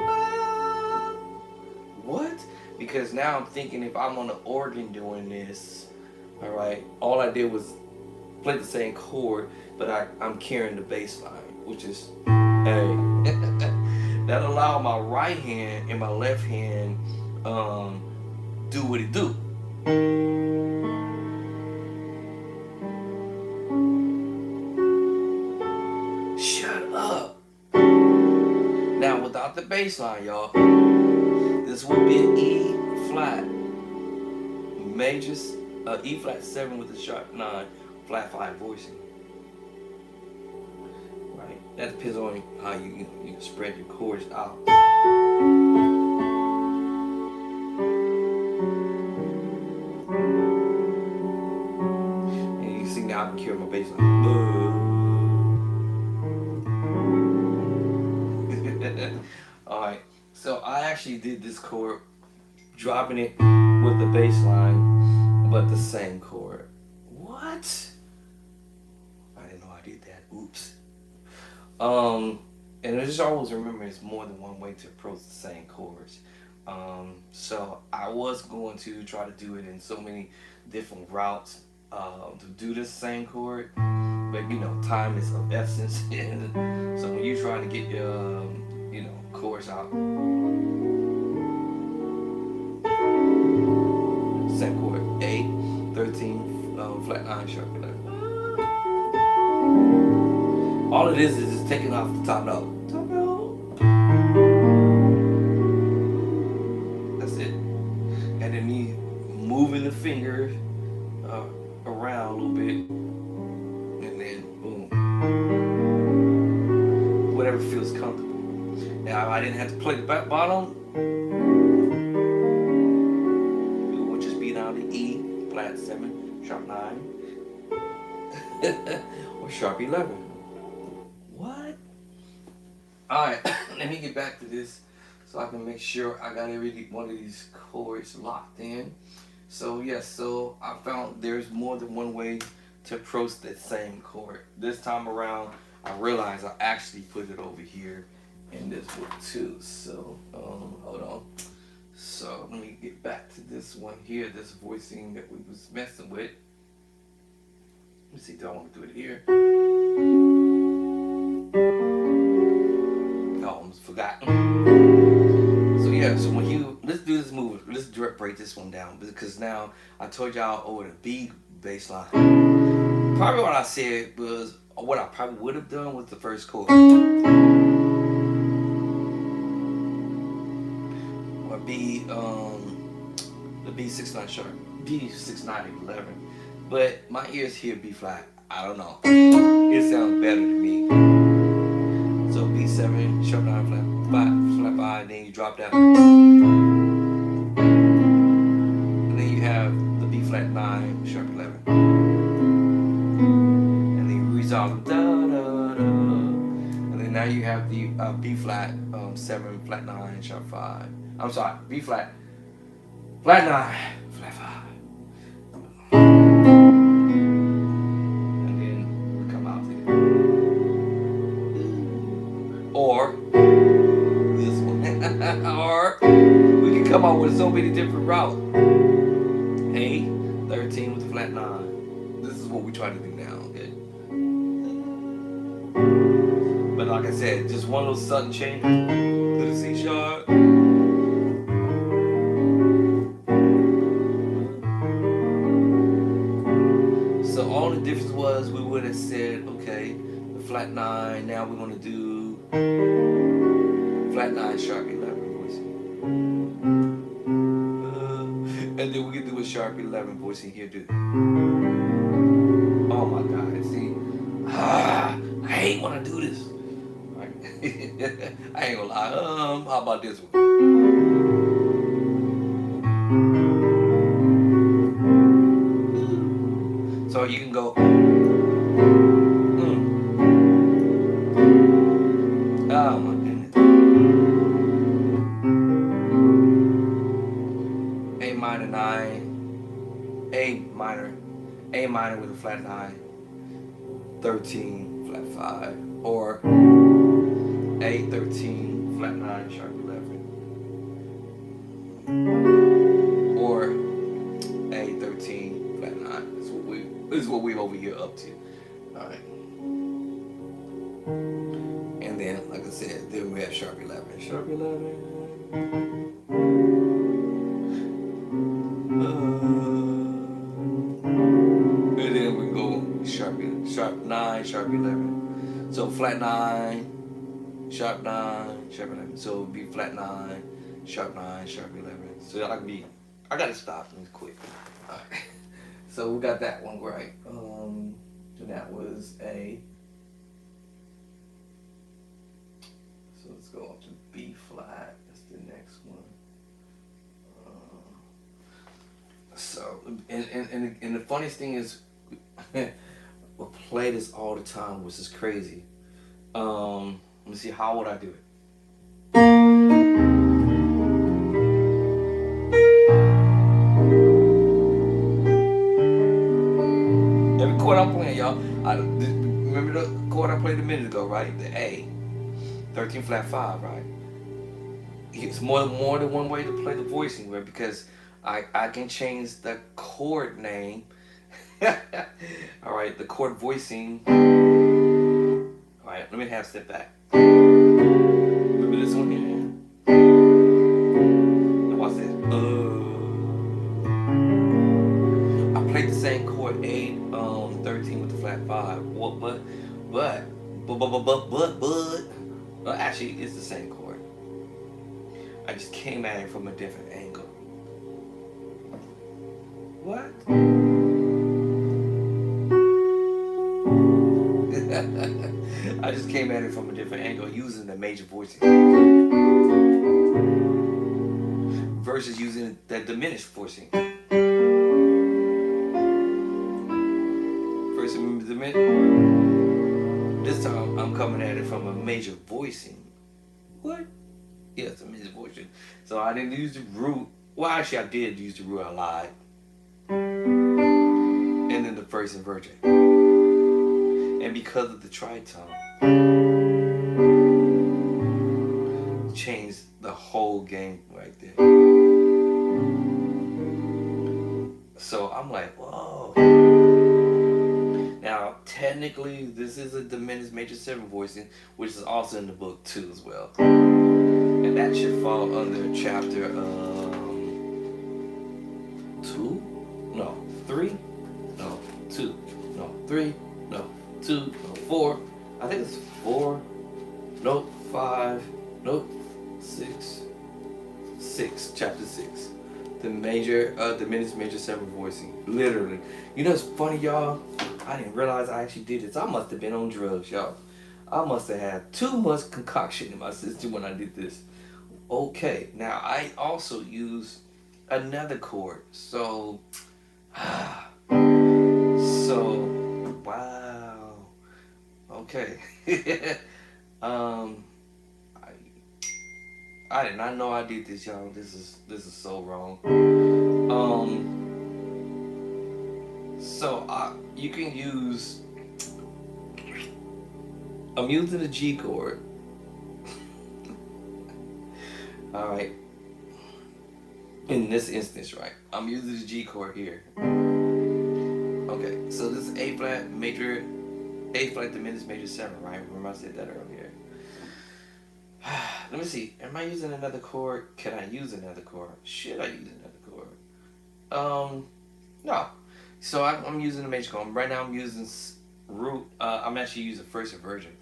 What? Because now I'm thinking if I'm on the organ doing this, alright, all I did was play the same chord, but I'm carrying the bass line, which is A. That allowed my right hand and my left hand do what it do. Shut up. Now without the bass line, y'all, this would be an E flat major, E flat 7 with a sharp 9, flat 5 voicing. Right? That depends on how you spread your chords out. And you see now I can carry my bass line. Alright, so I actually did this chord, dropping it with the bass line, but the same chord. What? I didn't know I did that. Oops. And I just always remember it's more than one way to approach the same chords. So I was going to try to do it in so many different routes to do this same chord, but you know, time is of essence. So when you're trying to get your chords out, same chord, A, 13, flat 9, sharp 11. All it is just taking off the top note. Top note. That's it. And then me moving the finger around a little bit, and then boom. Whatever feels comfortable. Now I didn't have to play the back bottom. It would just be down to E, flat 7, sharp 9, or sharp 11. What? Alright, let me get back to this so I can make sure I got every one of these chords locked in. So yes, so I found there's more than one way to approach that same chord. This time around, I realized I actually put it over here in this book too. So hold on. So let me get back to this one here, this voicing that we was messing with. Let me see, do I want to do it here? Oh, I almost forgot. So yeah, so when let's do this move. Let's break this one down, because now I told y'all over the B bass line. Probably what I said was, or what I probably would have done was the first chord. Or B, the B6/9 sharp, B6/9/11. But my ears hear B flat. I don't know. It sounds better to me. So B7, sharp 9, flat 5, then you drop that. And then you have the B flat 9, sharp 11. And then you resolve da da da. And then now you have the B flat 7, flat 9, sharp 5. I'm sorry, B flat 9, flat 5. And then we come out to it. Or this one. Or we can come out with so many different routes. A, 13 with the flat 9. This is what we try to do now, okay? But like I said, just one little sudden change to the C sharp. So all the difference was we would have said, okay, the flat 9, now we're going to do flat 9 sharp 11 voicing. And then we can do a sharp 11 voicing here too. Oh my God, see? I hate when I do this. Right? I ain't gonna lie. How about this one? So you can go. Oh my goodness. A minor 9, A minor with a flat 9, 13, flat 5, or A 13, flat 9, sharp 11, or A 13, flat 9. This is what we over here up to. All right. And then, like I said, then we have sharp 11. Sharp 11. sharp 9, sharp 11. So flat 9, sharp 9, sharp 11. So it would be flat 9, sharp 9, sharp 11. So I gotta stop and quit. Alright. So we got that one right. So that was A. So let's go up to B flat. That's the next one. So and the funniest thing is, we'll play this all the time, which is crazy. Let me see, how would I do it? Every chord I'm playing, y'all. Remember the chord I played a minute ago, right? The A, 13 flat 5, right? It's more than one way to play the voicing, right? Because I can change the chord name. All right, the chord voicing. All right, let me half step back. Remember this one here? Now watch this. I played the same chord 8, 13 with the flat 5. Well, actually, it's the same chord. I just came at it from a different angle. What? I just came at it from a different angle using the major voicing versus using the diminished voicing. First, remember the diminished. This time, I'm coming at it from a major voicing. What? Yes, a major voicing. So I didn't use the root. Well, actually, I did use the root. I lied. And then the first inversion. And because of the tritone, changed the whole game right there. So I'm like, whoa. Now, technically, this is a diminished major 7 voicing, which is also in the book too as well. And that should fall under chapter 2? No, 3? No, 2. No, 3. No, 2. No, 4. I think it's 4. Nope, 5. Nope, 6. 6. Chapter 6. The major, diminished major 7 voicing. Literally. You know what's funny, y'all? I didn't realize I actually did this. I must have been on drugs, y'all. I must have had too much concoction in my system when I did this. Okay, now I also use another chord. So, wow. Okay. I did not know I did this, y'all. This is so wrong. So you can use. I'm using the G chord. All right. In this instance, right? I'm using the G chord here. Okay. So this is A flat major, A flat diminished major 7, right? Remember I said that earlier. Let me see. Am I using another chord? Can I use another chord? Should I use another chord? No. So I'm using the major chord. Right now I'm using root. I'm actually using first inversion.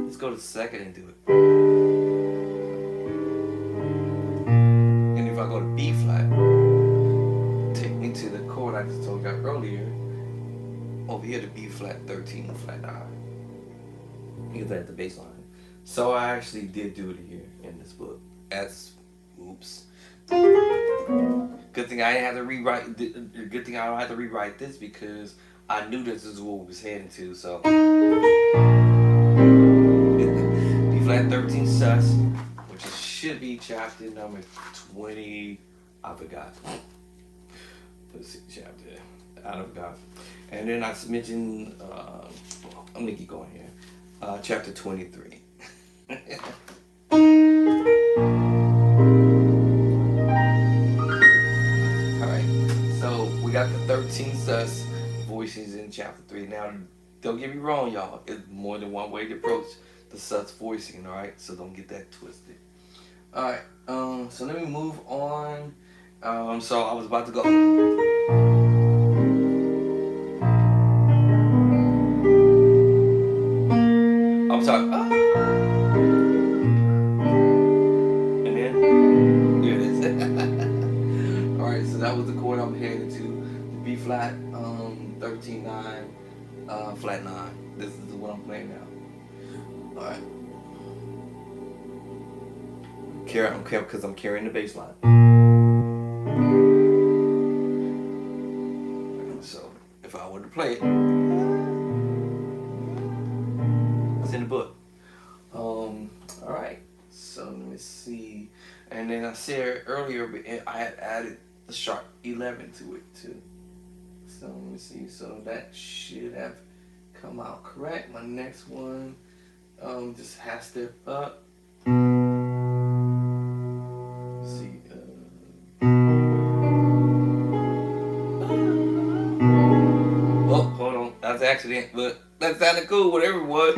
Let's go to second and do it. And if I go to B flat, take me to the chord I just told you earlier. Over here to B flat 13 flat 9. Because that's the bass line. So I actually did do it here in this book. Oops. Good thing I didn't have to rewrite. Good thing I don't have to rewrite this because I knew this is what we was heading to. So B flat 13 sus, which should be chapter number 20. I forgot. Let's see, chapter. I forgot. And then I mentioned. I'm gonna keep going here. Chapter 23. Alright, so we got the 13 sus voices in chapter 3. Now, don't get me wrong, y'all. It's more than one way to approach the sus voicing, alright? So don't get that twisted. Alright, so let me move on. So I was about to go. 13 9, flat 9. This is what I'm playing now. All right. I'm because I'm carrying the bass line. So if I were to play it, it's in the book. All right. So let me see. And then I said earlier, I had added the sharp 11 to it too. So let me see. So that should have come out correct. My next one, just half step up. Let's see. Oh, hold on. That's an accident, but that sounded cool. Whatever it was.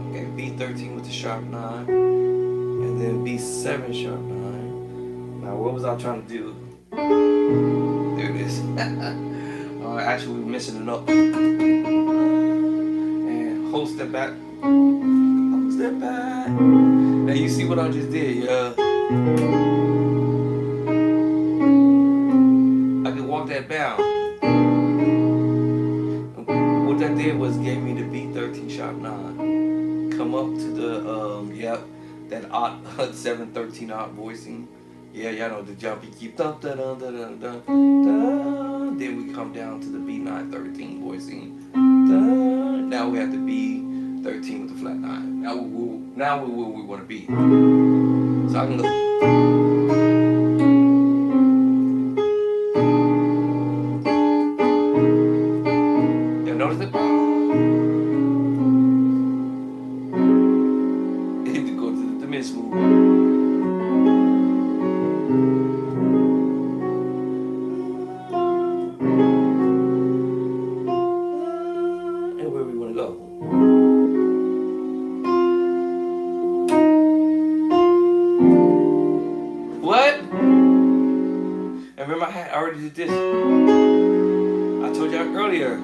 Okay, B13 with the sharp 9, and then B7 sharp 9. Now, what was I trying to do? There it is. Actually, we're missing a note. And whole step back. Whole step back. Now, you see what I just did, yeah. I could walk that down. What that did was gave me the B13 sharp 9. Come up to the, that odd 713 odd voicing. Yeah, y'all know the jump. You keep dun dun dun dun dun dun dun. Then we come down to the B913 voicing. Dun. Now we have the B13 with the flat 9. Now we're where we want to be. So I can go. You notice it? You have to go to the diminished move. And where we want to go. What? And remember, I already did this. I told y'all earlier.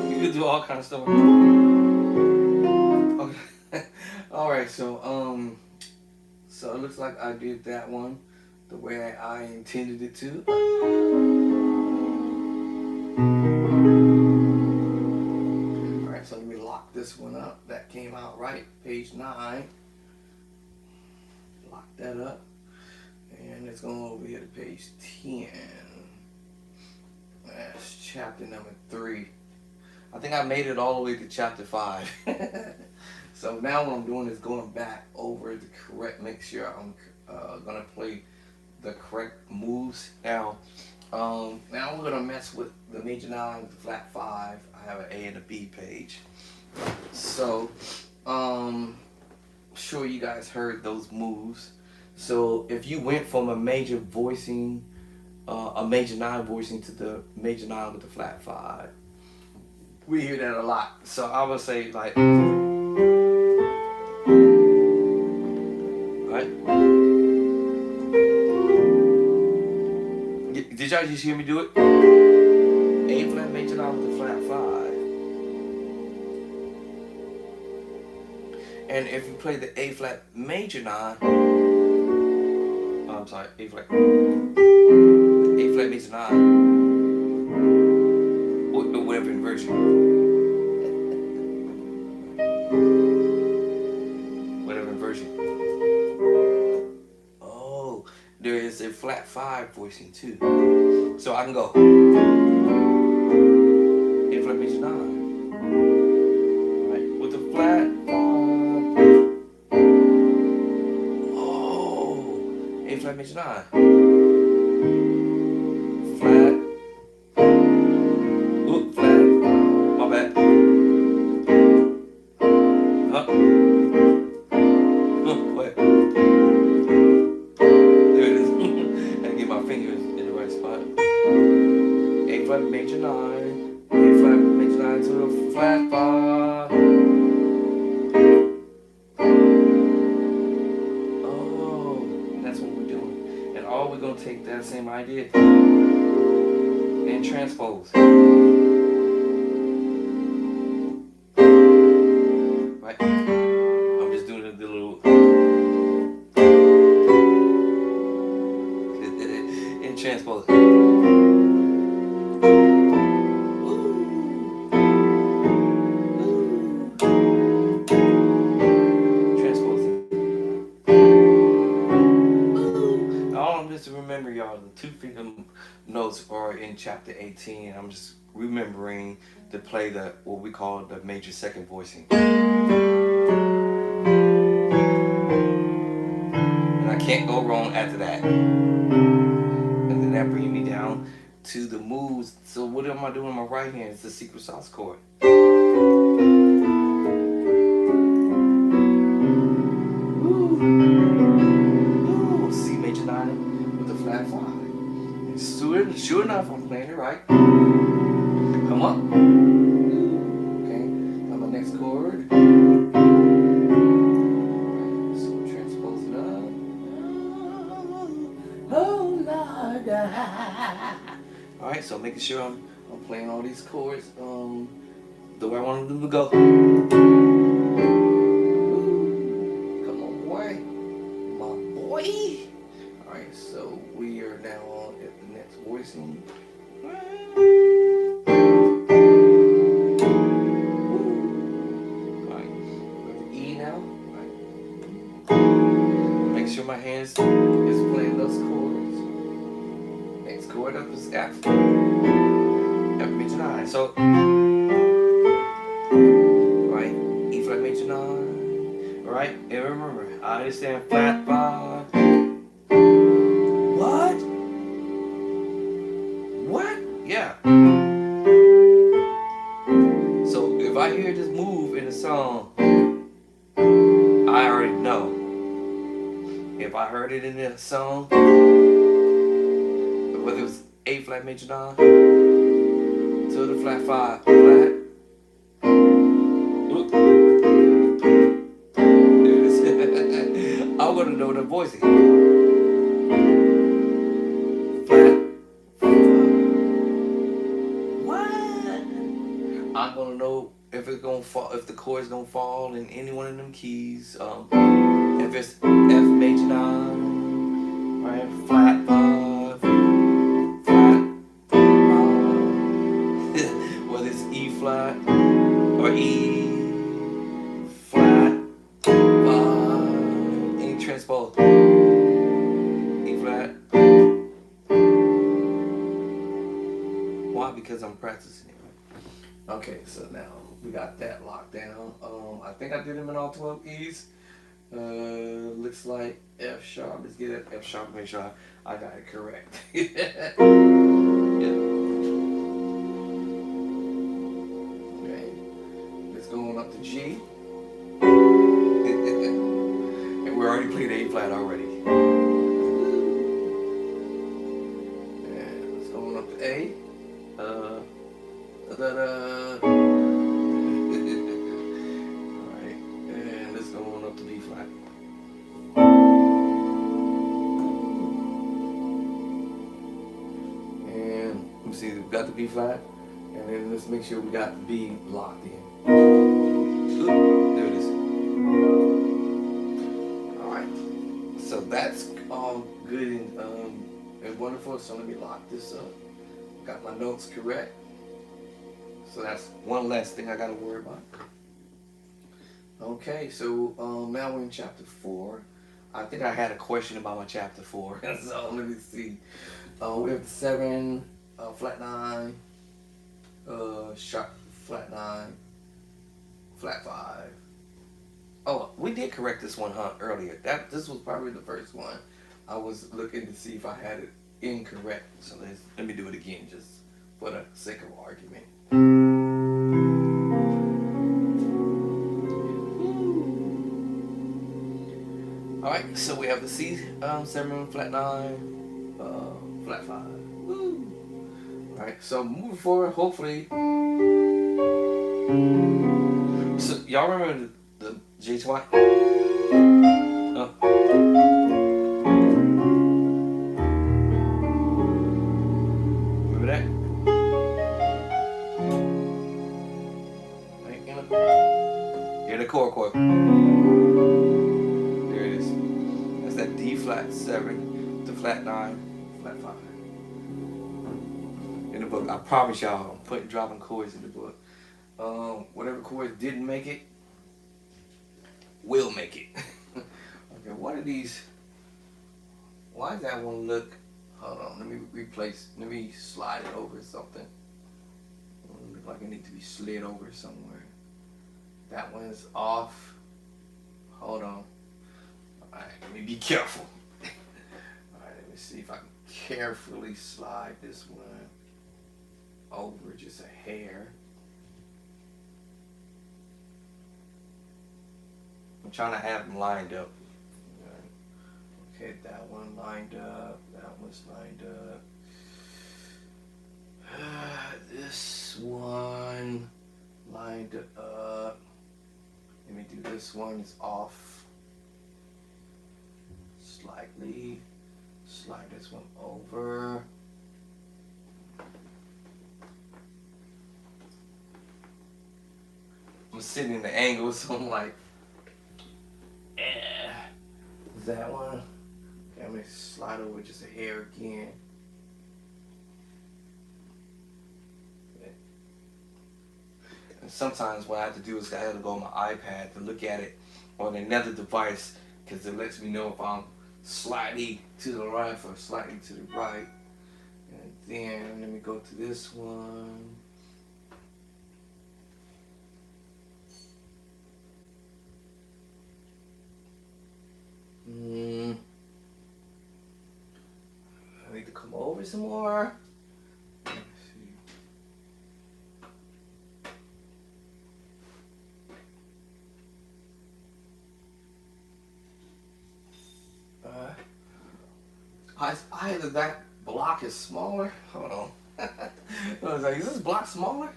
You can do all kinds of stuff. Okay. All right. So it looks like I did that one the way I intended it to. All right. So let me lock this one up. That came out right. Page 9. Lock that up. And it's going over here to page 10. That's chapter number 3. I think I made it all the way to chapter 5. So now what I'm doing is going back over the correct, make sure I'm going to play the correct moves. Now we're going to mess with the major 9 with the flat 5. I have an A and a B page. So I'm sure you guys heard those moves. So if you went from a major voicing, a major 9 voicing to the major 9 with the flat 5, we hear that a lot. So I would say like, right? Did y'all just hear me do it? A flat major 9 with the flat 5. And if you play the A flat major 9, I'm sorry, A flat major 9, whatever inversion, whatever inversion. Oh, there is a flat 5 voicing too, so I can go A flat major 9, right, with the flat 5. Oh, A flat major 9. Flat. Oop, flat. My bad. Wait. There it is. I get my fingers in the right spot. A flat major 9. A flat major 9 to the flat 5. we're gonna take that same idea and transpose. Right? I'm just doing the little and transpose. To remember, y'all, the 2 finger notes are in chapter 18. I'm just remembering to play the what we call the major second voicing, and I can't go wrong after that. And then that brings me down to the moves. So what am I doing on my right hand? It's the secret sauce chord. C major 9 with the flat 5. Sure enough, I'm playing it right. Come up. Okay, now my next chord. So transpose it up. Oh Lord. Alright, so making sure I'm playing all these chords the way I want them to go. Come on, boy. My boy. Alright, so we are now on at the next voicing. Alright, with the E now. Right. Make sure my hands is playing those chords. Next chord up is F. F major 9. So, right, E flat major 9. Alright, and remember, I understand flat 5. Yeah. So if I hear this move in the song, I already know. If I heard it in the song, whether it was A flat major 9 to the flat 5 flat. I'm gonna know the voicing. I'm gonna know if it's gonna fall, if the chord's gonna fall in any one of them keys. If it's F major 9, right, flat 5, flat 5, whether it's E flat or E flat 5, any transpose, E flat. Why? Because I'm practicing it. Okay, so now we got that locked down. I think I did them in all 12 keys. Looks like F sharp. Let's get it F sharp. Make sure I got it correct. Yeah. Okay. Let's go on up to G. And we already played A flat already. And let's go on up to A. Alright, and let's go on up to B flat. And let me see, we've got the B flat, and then let's make sure we got the B locked in. There it is. Alright, so that's all good and wonderful. So let me lock this up. Got my notes correct. So that's one less thing I gotta worry about. Okay, so now we're in chapter 4. I think I had a question about my chapter 4. So let me see. We have 7, flat 9, sharp flat 9, flat 5. Oh, we did correct this one, earlier. This was probably the first one. I was looking to see if I had it incorrect. So let me do it again, just for the sake of argument. Alright, so we have the C, 7, flat 9, flat 5. Woo. Alright, so moving forward, hopefully. So y'all remember the J twine? flat 7 to flat 9, flat 5. In the book, I promise y'all, I'm dropping chords in the book. Whatever chords didn't make it, will make it. Okay, what are these? Why does that one look? Hold on, let me slide it over something. Look like it needs to be slid over somewhere. That one is off. Hold on. Alright, let me be careful. Alright, let me see if I can carefully slide this one over just a hair. I'm trying to have them lined up. Okay, that one lined up. That one's lined up. This one lined up. Let me do this one. It's off slightly. Slide this one over. I'm sitting in the angle, so I'm like, that one. Okay, I'm gonna slide over just a hair again. Okay. And sometimes what I have to do is I have to go on my iPad to look at it on another device because it lets me know if I'm slightly to the left or slightly to the right. And then let me go to this one. I need to come over some more. Let's see. Either that block is smaller. Hold on. I was like, is this block smaller?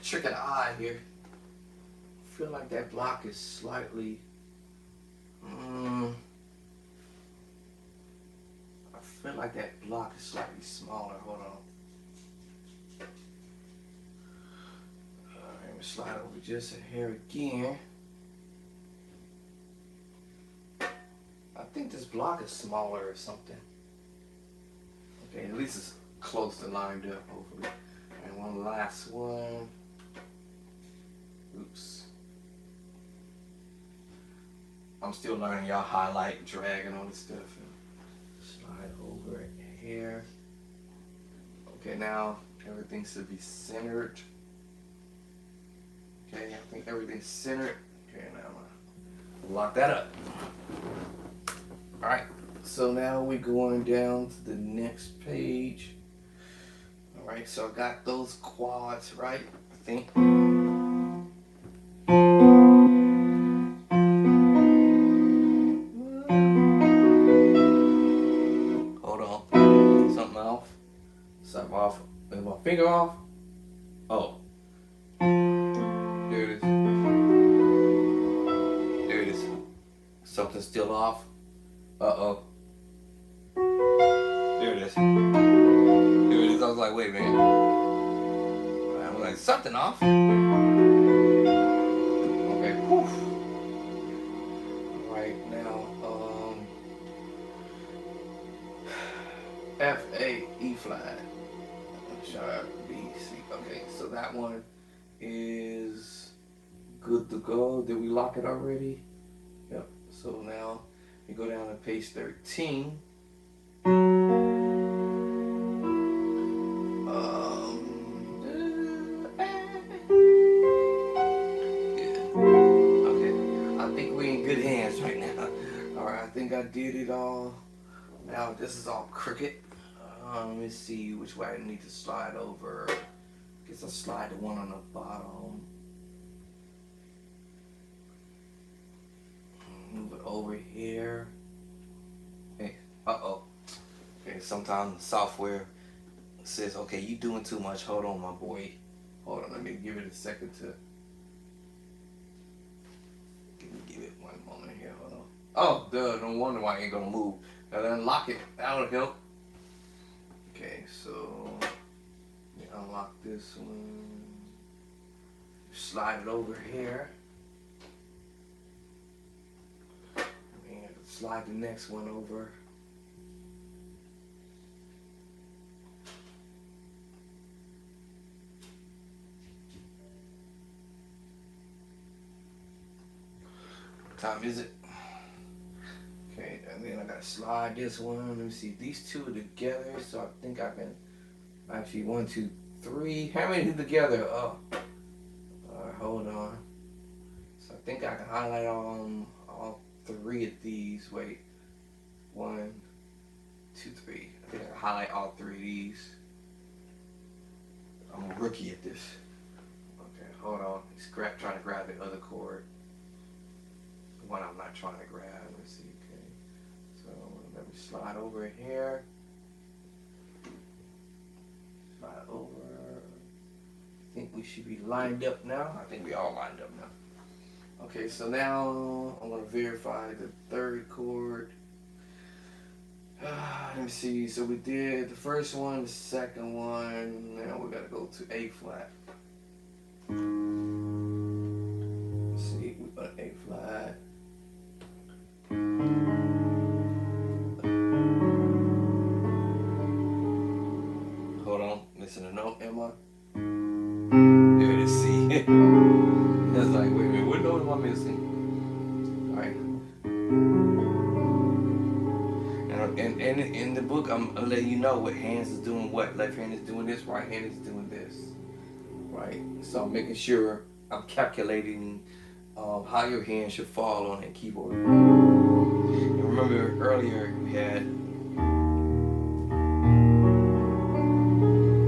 Trick of the eye here. I feel like that block is slightly. I feel like that block is slightly smaller. Hold on. Let me slide over just a hair again. I think this block is smaller or something. Okay, at least it's close to lined up, hopefully. And one last one. Oops. I'm still learning y'all highlight, drag, and all this stuff. Slide over here. Okay, now everything should be centered. Okay, I think everything's centered. Okay, now I'm gonna lock that up. Alright, so now we're going down to the next page. Alright, so I got those quads right, I think. Hold on. Something off. Something off. Is my finger off? Oh. There it is. There it is. Something's still off. Uh-oh. There it is. There it is. I was like, wait a minute. I was like, something off. Okay, whew. Right now, F, A, E flat. Sharp, B, C. Okay, so that one is good to go. Did we lock it already? Yep. So now we go down to page 13. Okay. I think we're in good hands right now. Alright, I think I did it all. Now this is all crooked. Let me see which way I need to slide over. Guess I'll slide the one on the bottom. Move it over here. Hey, uh-oh. Okay, sometimes the software says, okay, you doing too much. Hold on, my boy. Hold on, let me give it a second to... Give it one moment here, hold on. Oh, duh, no wonder why I ain't gonna move. Now then unlock it, that'll help. Okay, so let me unlock this one. Slide it over here. slide the next one over. What time is it? Okay, and then I gotta slide this one. Let me see, these two are together, so I think I can actually 1, 2, 3. How many together? Oh, alright, hold on. So I think I can highlight all 3 of these. Wait, 1, 2, 3. I think I can highlight all 3 of these. I'm a rookie at this. Okay, hold on. He's trying to grab the other cord. The one I'm not trying to grab. Let's see. Okay, so let me slide over here. Slide over. I think we should be lined up now. I think we all lined up now. Okay, so now I'm gonna verify the 3rd chord. Let me see. So we did the first one, the second one. Now we gotta go to A flat. Let's see. We got A flat. Hold on, missing a note. Am I? There it is. C. That's like, wait a minute. What note am I missing? All right. And in the book, I'm letting you know what hands is doing what. Left hand is doing this, right hand is doing this. Right? So I'm making sure I'm calculating how your hand should fall on that keyboard. And remember earlier we had,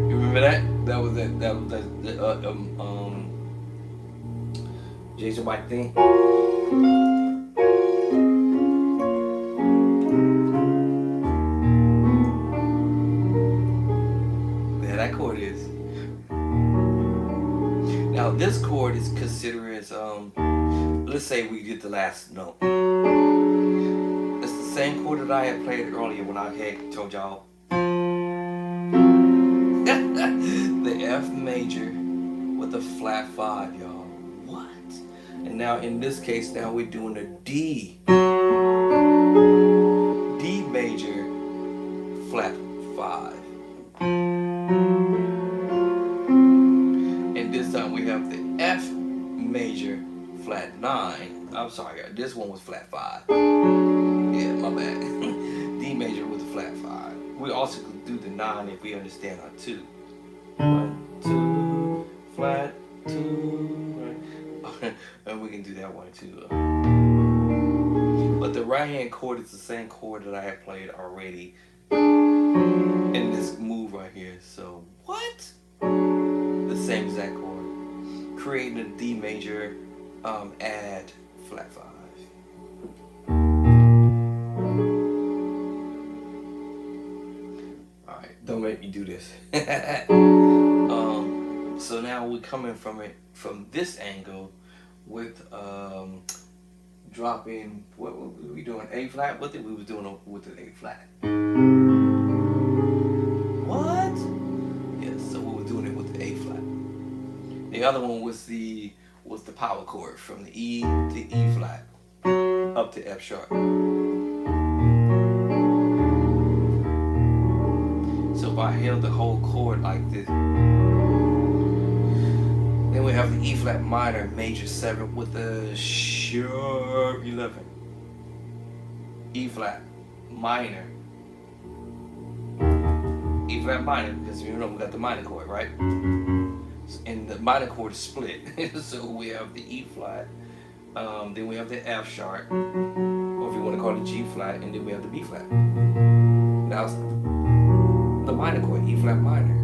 you remember that? That was the Jason White thing. That chord is. Now this chord is considered as let's say we did the last note. It's the same chord that I had played earlier when I had told y'all the F major with a flat 5, y'all. What? And now in this case, now we're doing a D major flat 5. And this time we have the F major flat 9. I'm sorry, this one was flat 5. Yeah, my bad. D major with a flat 5. We also could do the 9 if we understand our 2. 1, 2, flat 2. Right. And we can do that one too. But the right hand chord is the same chord that I had played already in this move right here. So what? The same exact chord. Creating a D major, add flat 5. Alright, don't make me do this. So now we're coming from it from this angle with dropping, what were we doing? A flat with it? We was doing it with an A flat. What? Yes, so we were doing it with the A flat. The other one was the power chord from the E to E flat up to F sharp. So if I held the whole chord like this, then we have the E flat minor major 7 with the sharp 11. E flat minor. E flat minor, because you know we got the minor chord, right? And the minor chord is split. So we have the E flat, then we have the F sharp, or if you want to call it G flat, and then we have the B flat. Now it's the minor chord, E flat minor.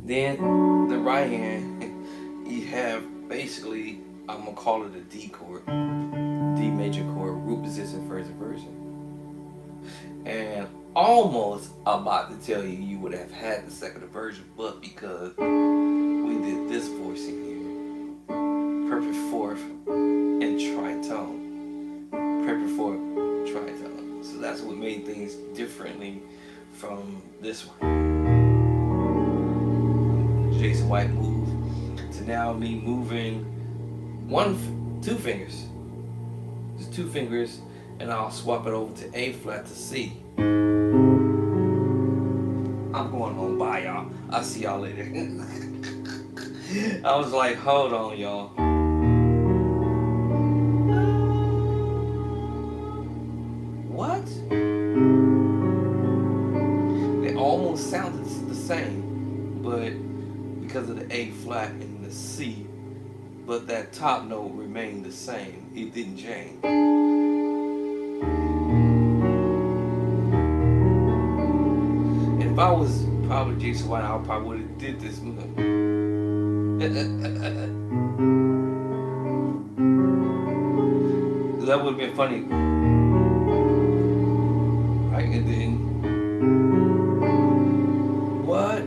Then the right hand, you have basically, I'm gonna call it a D chord, D major chord, root position, first inversion. And almost about to tell you you would have had the second inversion, but because we did this voicing here, perfect fourth and tritone, perfect fourth, tritone. So that's what made things differently from this one. Jason White move to now me moving 2 fingers. the 2 fingers and I'll swap it over to A flat to C. I'm going home. Bye, y'all. I'll see y'all later. I was like, hold on, y'all. What? They almost sounded the same, but because of the A flat and the C, but that top note remained the same. It didn't change. And if I was probably Jason White, I probably would have did this move. That would have been funny. Right, and then what?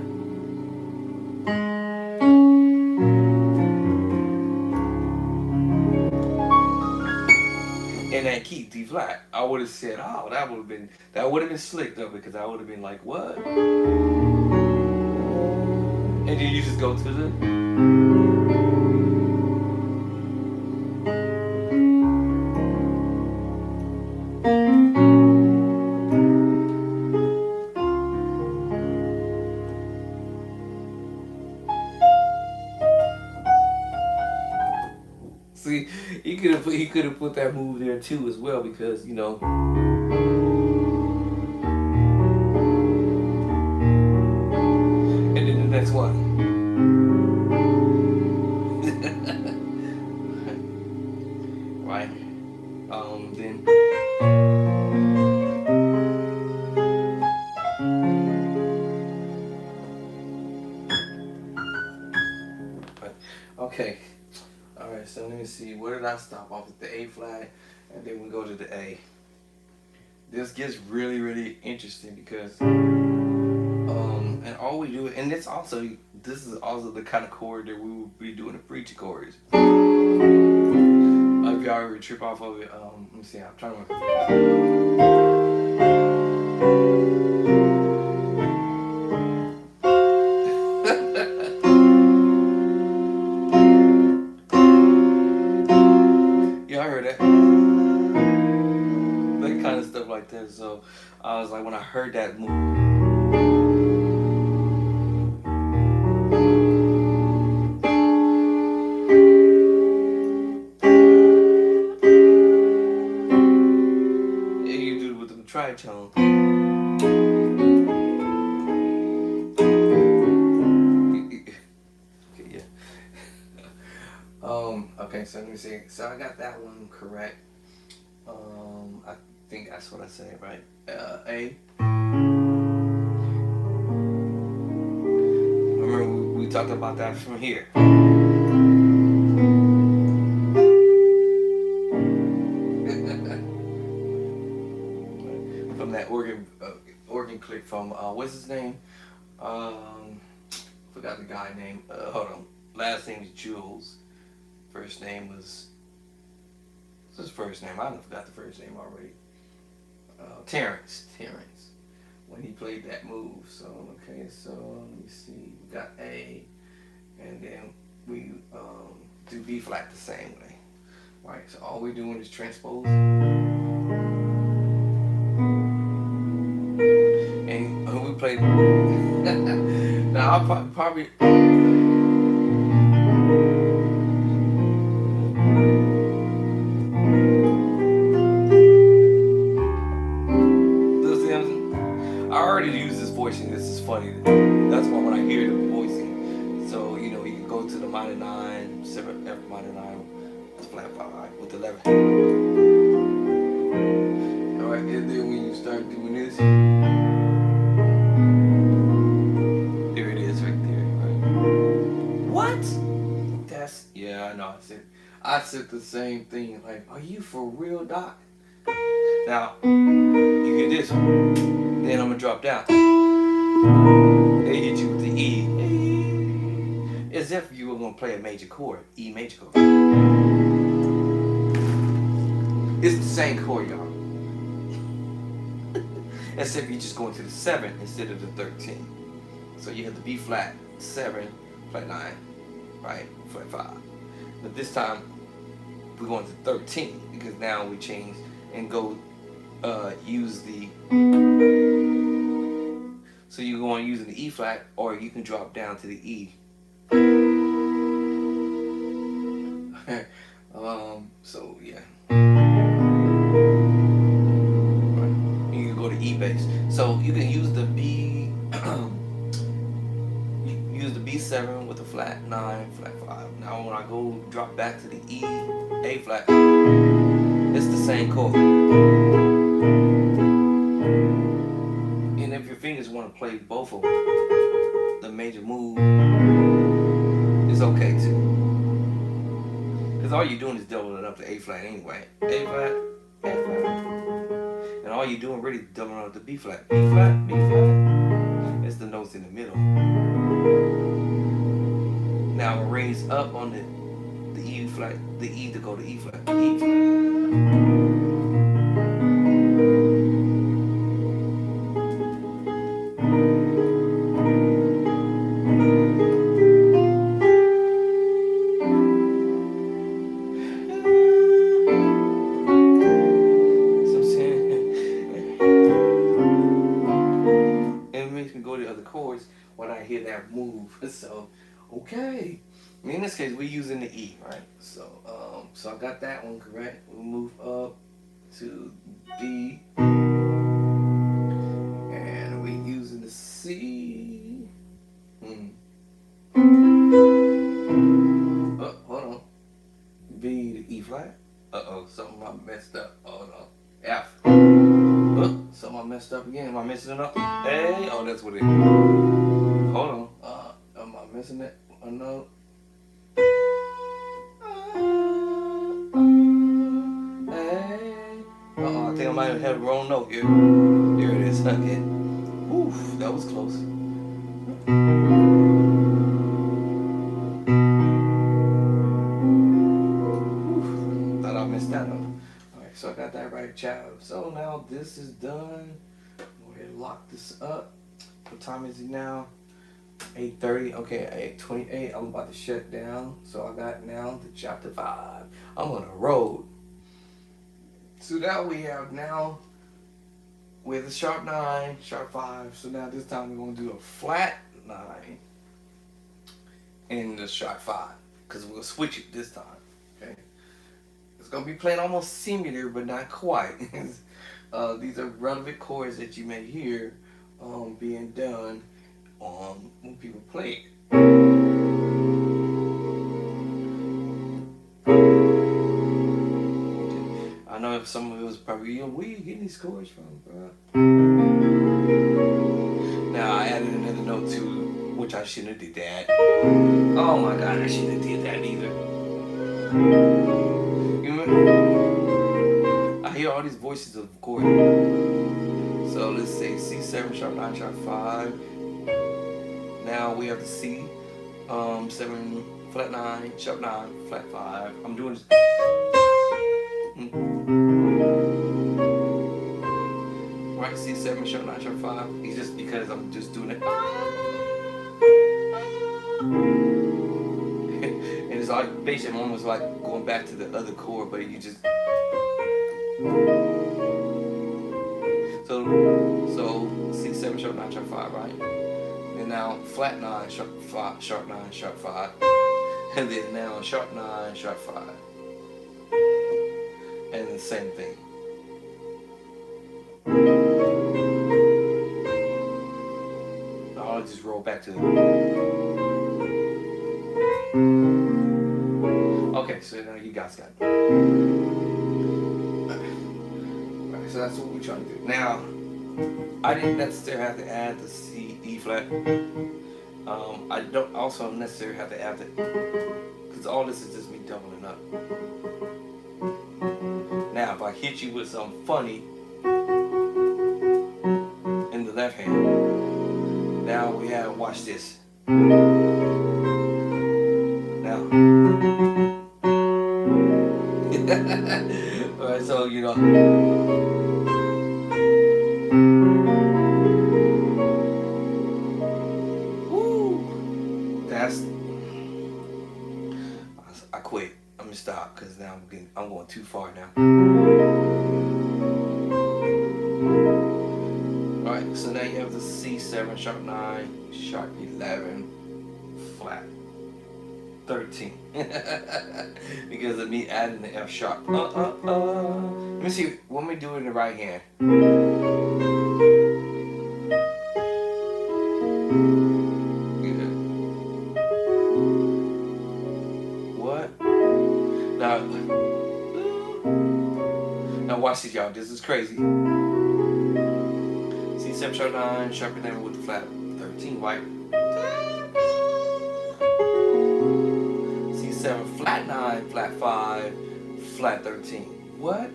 And that key D flat, I would have said, oh, that would have been slick though, because I would have been like, what? And then you just go to the. See, he could have put that move there too as well, because you know. And then the next one. Right. Then. Right. Okay. Alright, so let me see, where did I stop off at the A flat, and then we go to the A. This gets really, really interesting because, and all we do, and this is also the kind of chord that we will be doing the preacher chords. If y'all ever trip off of it, let me see, I'm trying to that. So I was like, when I heard that move, yeah, you do it with the tritone. Okay, yeah. Okay, so let me see. So I got that one correct. I think that's what I said, right? A. Remember we talked about that from here. From that organ click from what's his name? Forgot the guy name. Hold on. Last name is Jules. First name was. What's his first name? I forgot the first name already. Terrence, when he played that move. So okay, so let me see. We got A, and then we do B flat the same way. Right. So all we're doing is transpose, and we played. Now I'll probably. This is funny. That's why when I hear the voicing, so you know, you can go to the minor 9, 7 F minor 9, flat 5 with the 11. All right, and then when you start doing this, there it is, right there. Right? What? That's I know. I said the same thing. Like, are you for real, Doc? Now you get this, then I'm gonna drop down. They hit you with the E. As if you were going to play a major chord. E major chord. It's the same chord, y'all. Except you're just going to the 7 instead of the 13. So you have the B flat 7, flat 9, right? Flat 5. But this time, we're going to 13 because now we change and go use the. So you're going using the E flat, or you can drop down to the E. So yeah. Right. You can go to E bass. So you can use the B. Use the B7 with a flat 9, flat 5. Now when I go drop back to the E, A flat, it's the same chord. And if your fingers want to play both of them, the major move is okay too. Because all you're doing is doubling up the A flat anyway. A flat, A flat. And all you're doing really is doubling up the B flat. B flat, B flat. It's the notes in the middle. Now raise up on the E flat, the E to go to E flat. E flat. Chords when I hear that move. So okay, in this case we're using the E, right? So so I got that one correct. We'll move up to D, and we're using the C. Oh, hold on. B to E flat. Something I messed up. Hold on. F. Something I messed up again. Am I messing it up? Hey, oh, that's what it is. Hold on. Am I missing it? A note? Hey. I think I might have had the wrong note here. There it is. Okay. Oof, that was close. Oof, thought I missed that note. Alright, so I got that right, child. So now this is done. Go ahead and lock this up. What time is it now? 8:30. Okay, 8:28. I'm about to shut down. So I got now the chapter 5. I'm on a road. So now we have now with a sharp 9, sharp 5. So now this time we're gonna do a flat 9 in the sharp 5. Because we're gonna switch it this time. Okay. It's gonna be playing almost similar, but not quite. These are relevant chords that you may hear being done when people play it. I know if some of it was probably, where you getting these chords from, bro? Now I added another note too, which I shouldn't have did that. Oh my god, I shouldn't have did that either. You remember? I hear all these voices of chords. So let's say C7, sharp 9, sharp 5. Now we have the C, 7, flat 9, sharp 9, flat 5. I'm doing this. Right, C7, sharp 9, sharp 5. It's just because I'm just doing it. And it's like basically almost like going back to the other chord, but you just. So C7, sharp 9, sharp 5, right? And now flat 9, sharp 5, sharp 9, sharp 5. And then now sharp 9, sharp 5. And the same thing. Now I'll just roll back to the. Okay, so now you guys got it. Alright, so that's what we're trying to do. Now, I didn't necessarily have to add the C, E flat. I don't also necessarily have to add the, because all this is just me doubling up. Now, if I hit you with something funny in the left hand, now we have, watch this. Now, alright, so you know. I quit. I'm gonna stop because now I'm I'm going too far now. Alright, so now you have the C7, sharp 9, sharp 11, flat 13. Because of me adding the F sharp. Let me see, let me do it in the right hand. Good. What? Now watch this, y'all. This is crazy. C7 sharp 9, sharp 11 with the flat 13, right? C7 flat 9, flat 5, flat 13. What?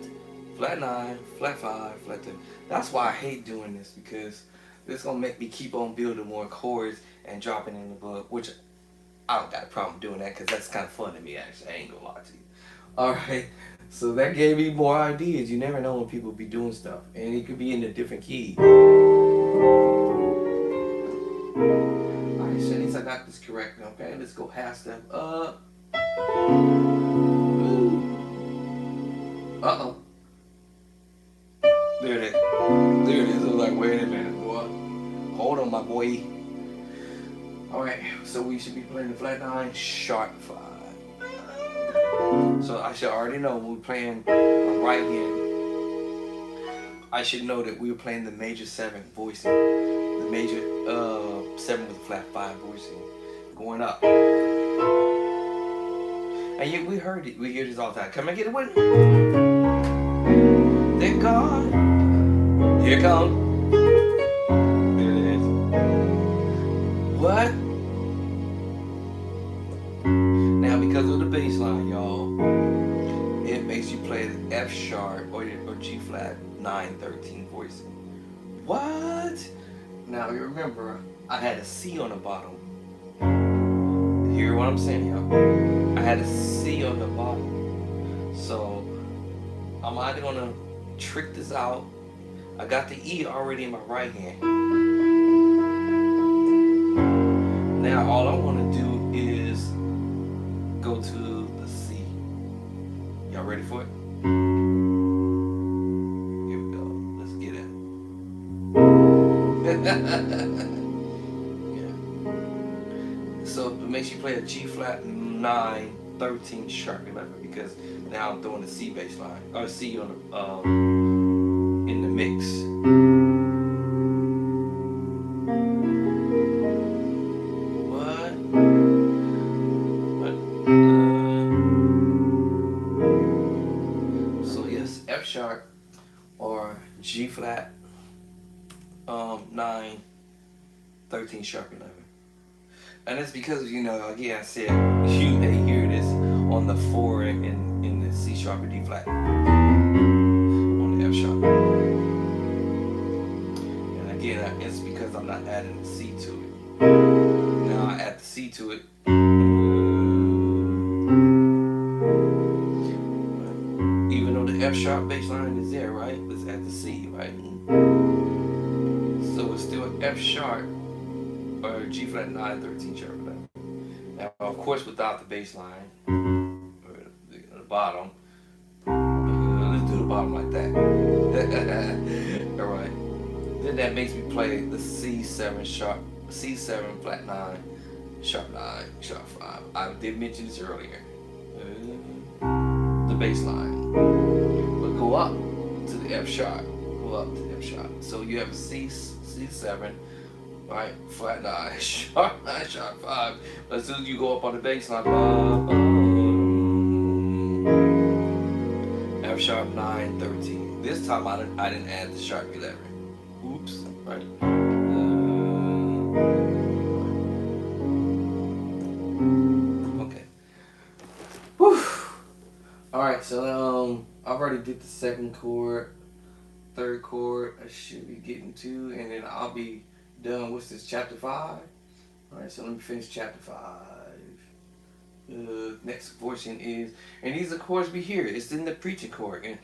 Flat 9, flat 5, flat 13. That's why I hate doing this, because this gonna make me keep on building more chords and dropping in the book, which I don't got a problem doing that, because that's kind of fun to me, actually. I ain't gonna lie to you. Alright, so that gave me more ideas. You never know when people be doing stuff, and it could be in a different key. Alright, so at least I got this correct. Okay, let's go half step up. Uh-oh. There it is. There it is. I was like, wait a minute, boy. Hold on, my boy. Alright, so we should be playing the flat 9, sharp 5. So I should already know when we're playing a right hand, I should know that we were playing the major 7 voicing. The major 7 with the flat 5 voicing. Going up. And yet we heard it. We hear this all the time. Come and get a win. Thank God. Here it comes. There it is. What? Now, because of the bass line, y'all, it makes you play the F sharp or G flat 9, 13 voicing. What? Now, you remember, I had a C on the bottom. Hear what I'm saying, y'all? I had a C on the bottom. So, I'm either gonna trick this out. I got the E already in my right hand. Now, all I want to do is go to the C. Y'all ready for it? Here we go. Let's get it. Yeah. So it makes you play a G flat 9, 13, sharp 11, because now I'm throwing the C bass line or C on the in the mix. Sharp or G flat 9, 13 sharp 11. And it's because, you know, again I said you may hear this on the 4 in the C sharp or D flat on the F sharp. And again, it's because I'm not adding the C to it. Now I add the C to it. F sharp bass line is there, right? Let's add the C, right? So it's still F sharp or G flat 9, 13 sharp 11. Now, of course, without the bass line or the bottom, let's do the bottom like that. All right. Then that makes me play the C7 sharp, C7 flat 9, sharp 9, sharp 5. I did mention this earlier. The bass line. Go up to the F sharp, go up to the F sharp. So you have a C7, right? Flat 9, sharp 9, sharp 5. But as soon as you go up on the bass line, F sharp 9, 13. This time I didn't add the sharp 11. Oops, right? Okay. Whew. All right, so I've already did the second chord, third chord. I should be getting to, and then I'll be done with this chapter 5. All right, so let me finish chapter 5. Next portion is, and these of course be here. It's in the preaching chord. And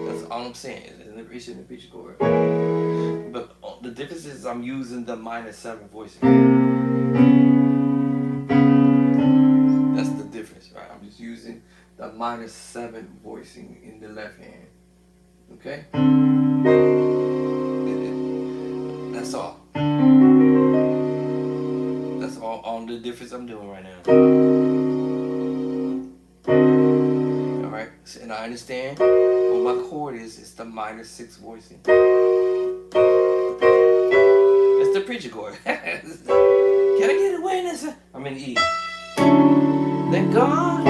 that's all I'm saying. It's in the preaching chord. But the difference is I'm using the minor 7 voicing. That's the difference, right? I'm just using the minor 7 voicing in the left hand. Okay? That's all. That's all the difference I'm doing right now. Alright? So, and I understand what my chord is. It's the minor 6 voicing. It's the preacher chord. Can I get a witness? I'm in E. Thank God.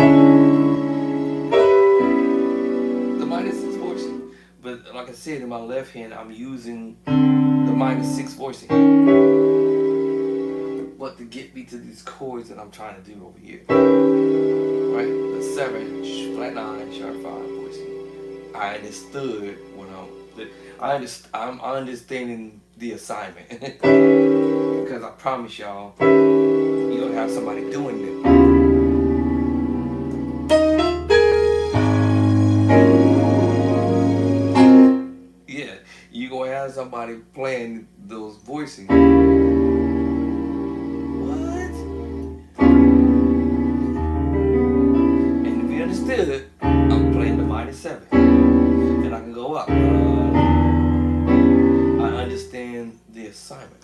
The minor 6 voicing. But like I said, in my left hand, I'm using the minor 6 voicing. But to get me to these chords that I'm trying to do over here. Right? The 7, flat 9, sharp 5 voicing. I understood what I'm understanding the assignment. Because I promise y'all, you'll have somebody doing it. Yeah, you gonna have somebody playing those voicing. What? And if you understood, I'm playing the minor 7. And I can go up. I understand the assignment.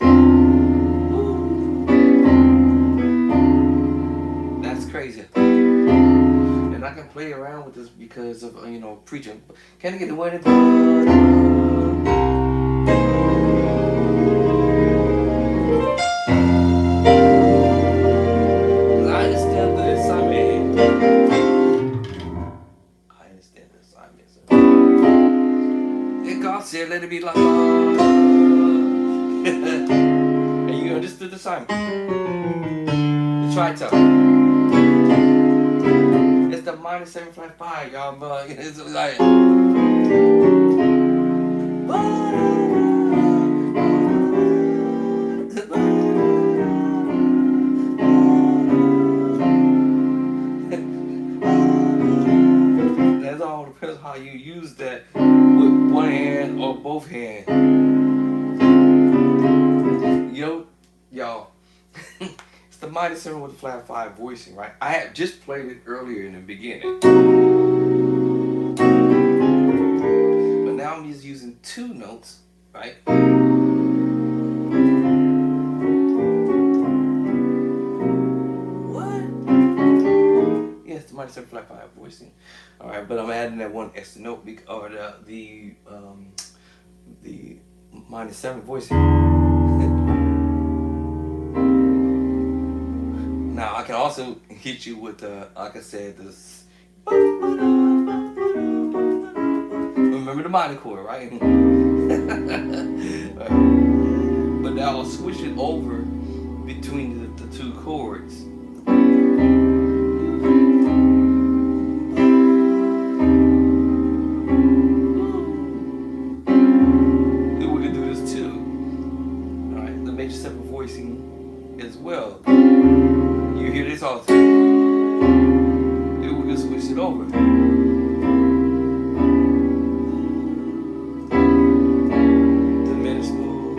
That's crazy. And I can play around with this because of, preaching. Can I get the word in? I understand the assignment. So. And God said, let it be like and you understood the assignment. The tritone. It's the minor 7 flat 5, y'all. But it's like. That's all depends how you use that with one hand or both hands. Y'all. It's the minor 7 with the flat 5 voicing, right? I had just played it earlier in the beginning. But now I'm just using 2 notes, right? What? Yes, the minor 7 flat 5 voicing. Alright, but I'm adding that one extra note or the minor 7 voicing. Now I can also hit you with like I said, this. Remember the minor chord, right? But now I'll switch it over between the 2 chords. And we can do this too. All right, the major 7 voicing as well. You hear this all the time. And we can switch it over. Diminished move.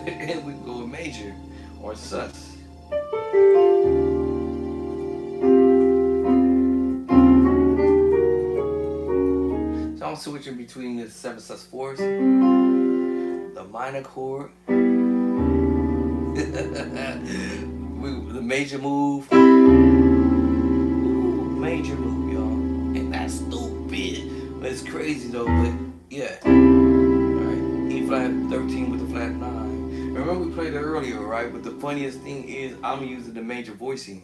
And we can go with major or sus. So I'm switching between the 7 sus 4s, the minor chord, the major move. Major move, y'all. And that's stupid. But it's crazy though, but yeah. Alright. E flat 13 with the flat 9. Remember we played it earlier, right? But the funniest thing is I'm using the major voicing.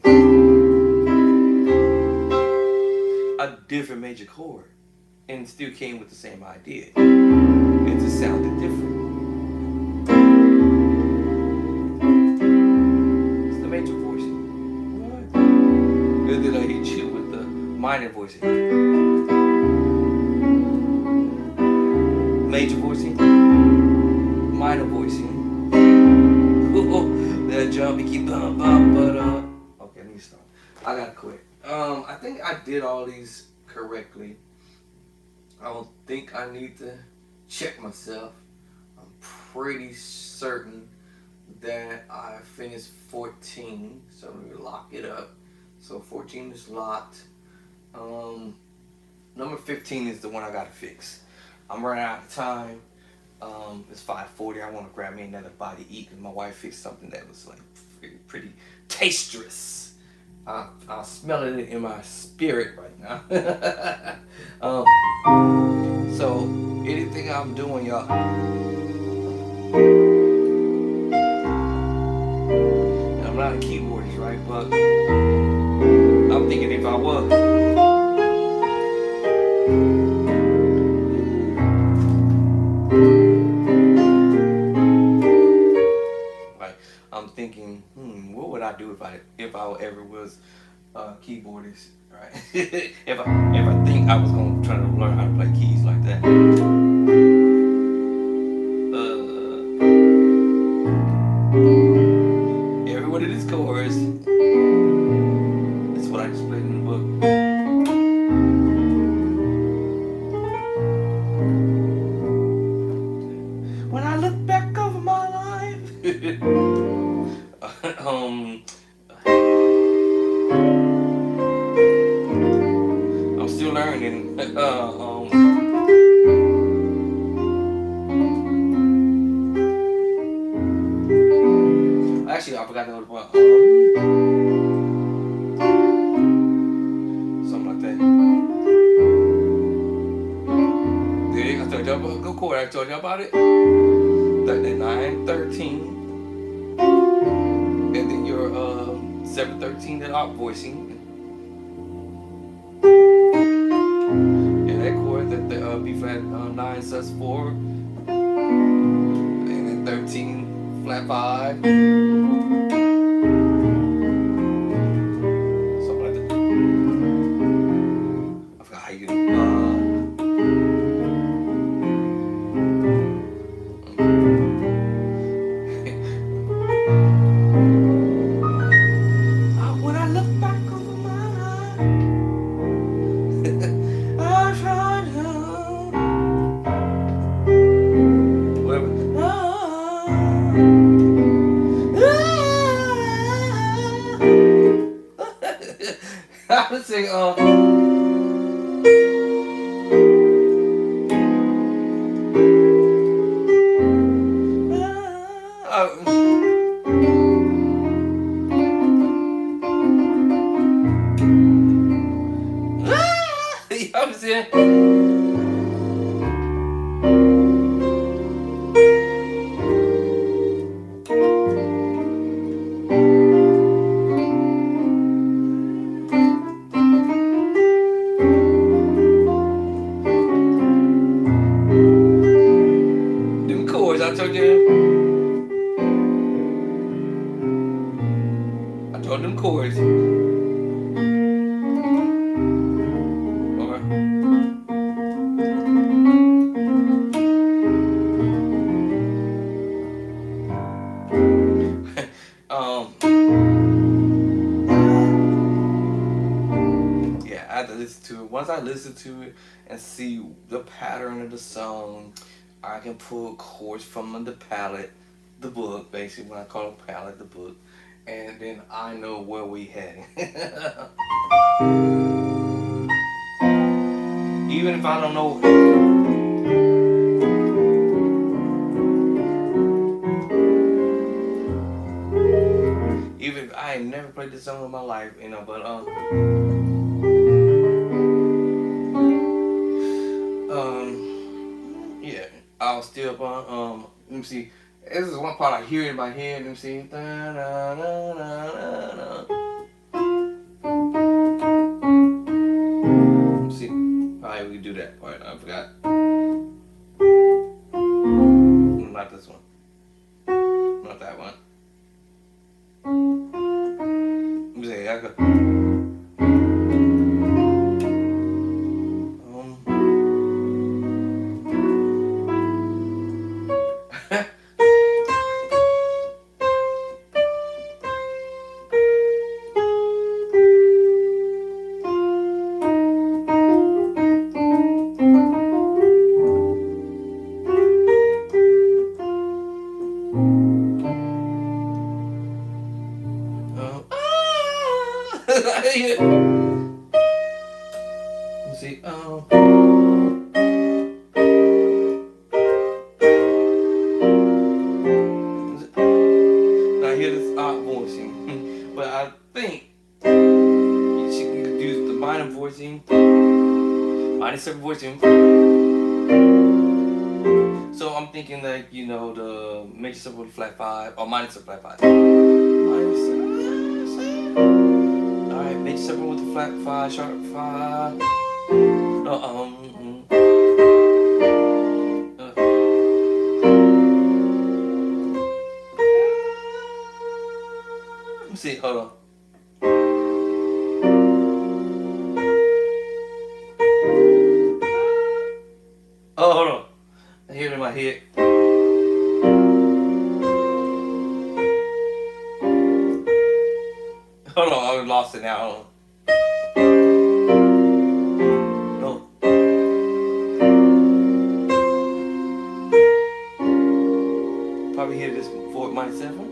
A different major chord. And it still came with the same idea. It just sounded different. It's the major voicing. What? And then I hit you with the minor voicing. Major voicing. Minor voicing. That jump, you keep but okay, let me stop. I gotta quit. I think I did all these correctly. I don't think I need to check myself. I'm pretty certain that I finished 14, so let me lock it up. So 14 is locked. Number 15 is the one I gotta fix. I'm running out of time. It's 5:40. I want to grab me another bite to eat because my wife fixed something that was like pretty tasterous. I smell it in my spirit right now. So anything I'm doing, y'all. I'm not a keyboardist, right? But I'm thinking if I was. I'm thinking, what would I do if I ever was a keyboardist, right? if I think I was gonna try to learn how to play keys like that. Every one of these chords is what I displayed in the book. When I look back over my life. I'm still learning. Actually, I forgot the other part. Something like that. There, I told y'all about good chord. I told y'all about it. 9, 13, and then your 7, 13 that out voicing. That chord, that the B flat 9 sus 4, and then 13 flat 5, something like that. I forgot how you do when I look back over my life, I try to whatever. I was singing you know what I'm saying? Them chords, I told you. I told them chords. Yeah, I have to listen to it. Once I listen to it and see the pattern of the song, I can pull chords from the palette, the book, basically when I call it palette, the book, and then I know where we heading. Even if I don't know. Even if I ain't never played this song in my life, you know, but yeah, I'll still let me see. This is one part I hear in my head. Let me see. Let me see. Alright, we can do that part. I forgot. Not this one. Not that one. Let me see. I go. Let's see. Now hear this odd voicing, but I think she can use the minor voicing, minor seven voicing. So I'm thinking like, you know, the major seven with flat 5 or minor seven flat 5. Minor seven. Alright, major seven with the flat 5, sharp 5. Let me see, hold on. Oh, hold on. I hear it in my head. Hold on, I lost it now. Hold on. No. Probably hear this 4 minus 7.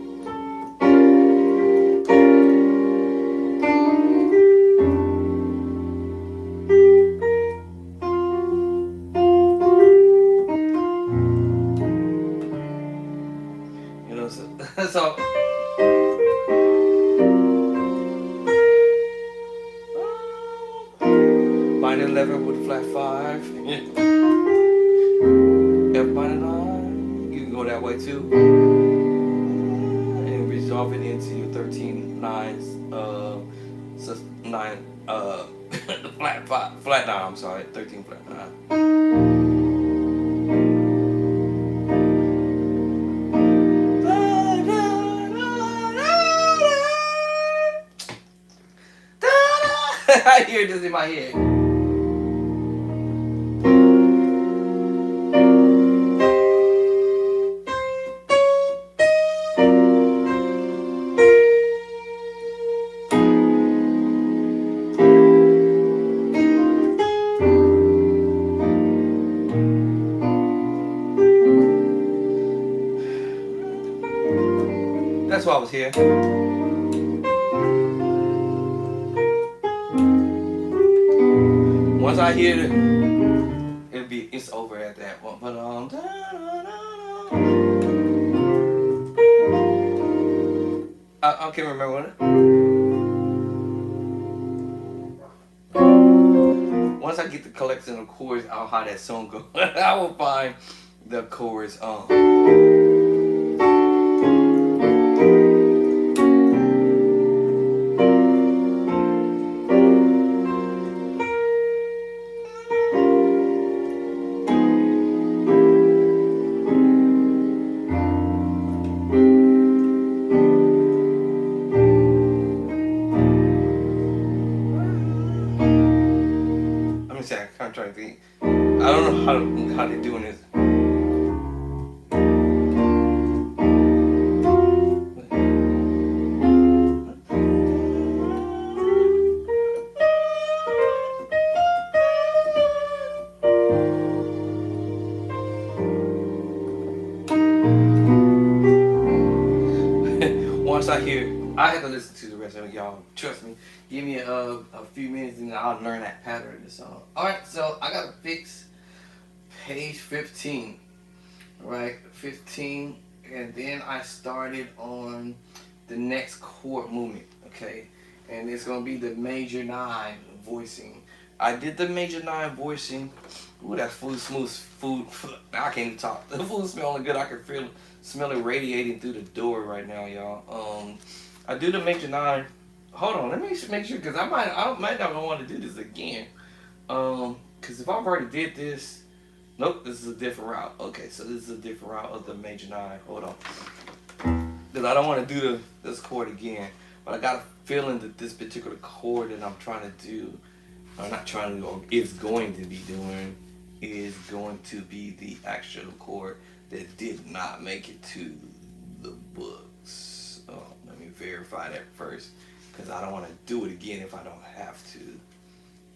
You know, so minor 11 with a flat 5. F minor 9. You can go that way too. And resolve it into your 13 nines. So 9. Flat 5. Flat 9. I'm sorry. 13 flat 9. I hear this in my head. That's why I was here. Once I hear it, it's over at that one. But I can't remember what it. Once I get the collection of chords, how that song goes, I will find the chorus. I'm trying to think. I don't know how they're doing this. Once I hear, I have to listen to the rest of it, y'all. Trust me. Give me a few minutes and I'll learn that pattern of the song. Alright, so I gotta fix page 15. Right, 15, and then I started on the next chord movement, okay? And it's gonna be the major 9 voicing. I did the major 9 voicing. Ooh, that food smooth food. I can't even talk. The food smelling good. I can smell it radiating through the door right now, y'all. I do the major 9. Hold on, let me make sure, because I might not want to do this again. Because if I've already did this, nope, this is a different route. Okay, so this is a different route of the major 9. Hold on, because I don't want to do this chord again. But I got a feeling that this particular chord that I'm trying to do, I'm not trying to, or is going to be doing, is going to be the actual chord that did not make it to the books. Oh, let me verify that first, because I don't want to do it again if I don't have to.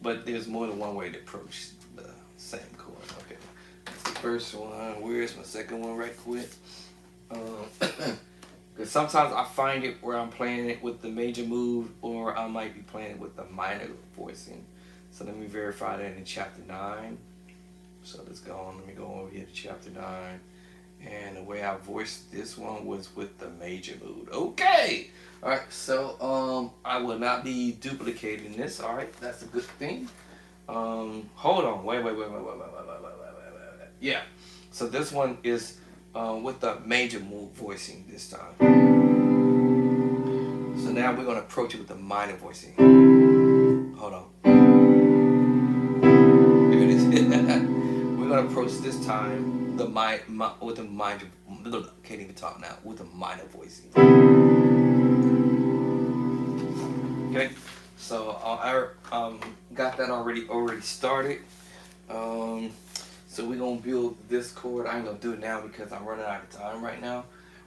But there's more than one way to approach the same chord. Okay, that's the first one. Where's my second one right quick? Because sometimes I find it where I'm playing it with the major move, or I might be playing it with the minor voicing. So let me verify that in chapter 9. So let's go on. Let me go over here to chapter 9. And the way I voiced this one was with the major mood. Okay. All right. So I will not be duplicating this. All right. That's a good thing. Hold on. Wait. Yeah. So this one is with the major move voicing this time. So now we're gonna approach it with the minor voicing. Hold on. Here it is. We're gonna approach this time with the minor. Can't even talk now. With the minor voicing. Okay. So I got that already started. So we're gonna build this chord. I ain't gonna do it now because I'm running out of time right now.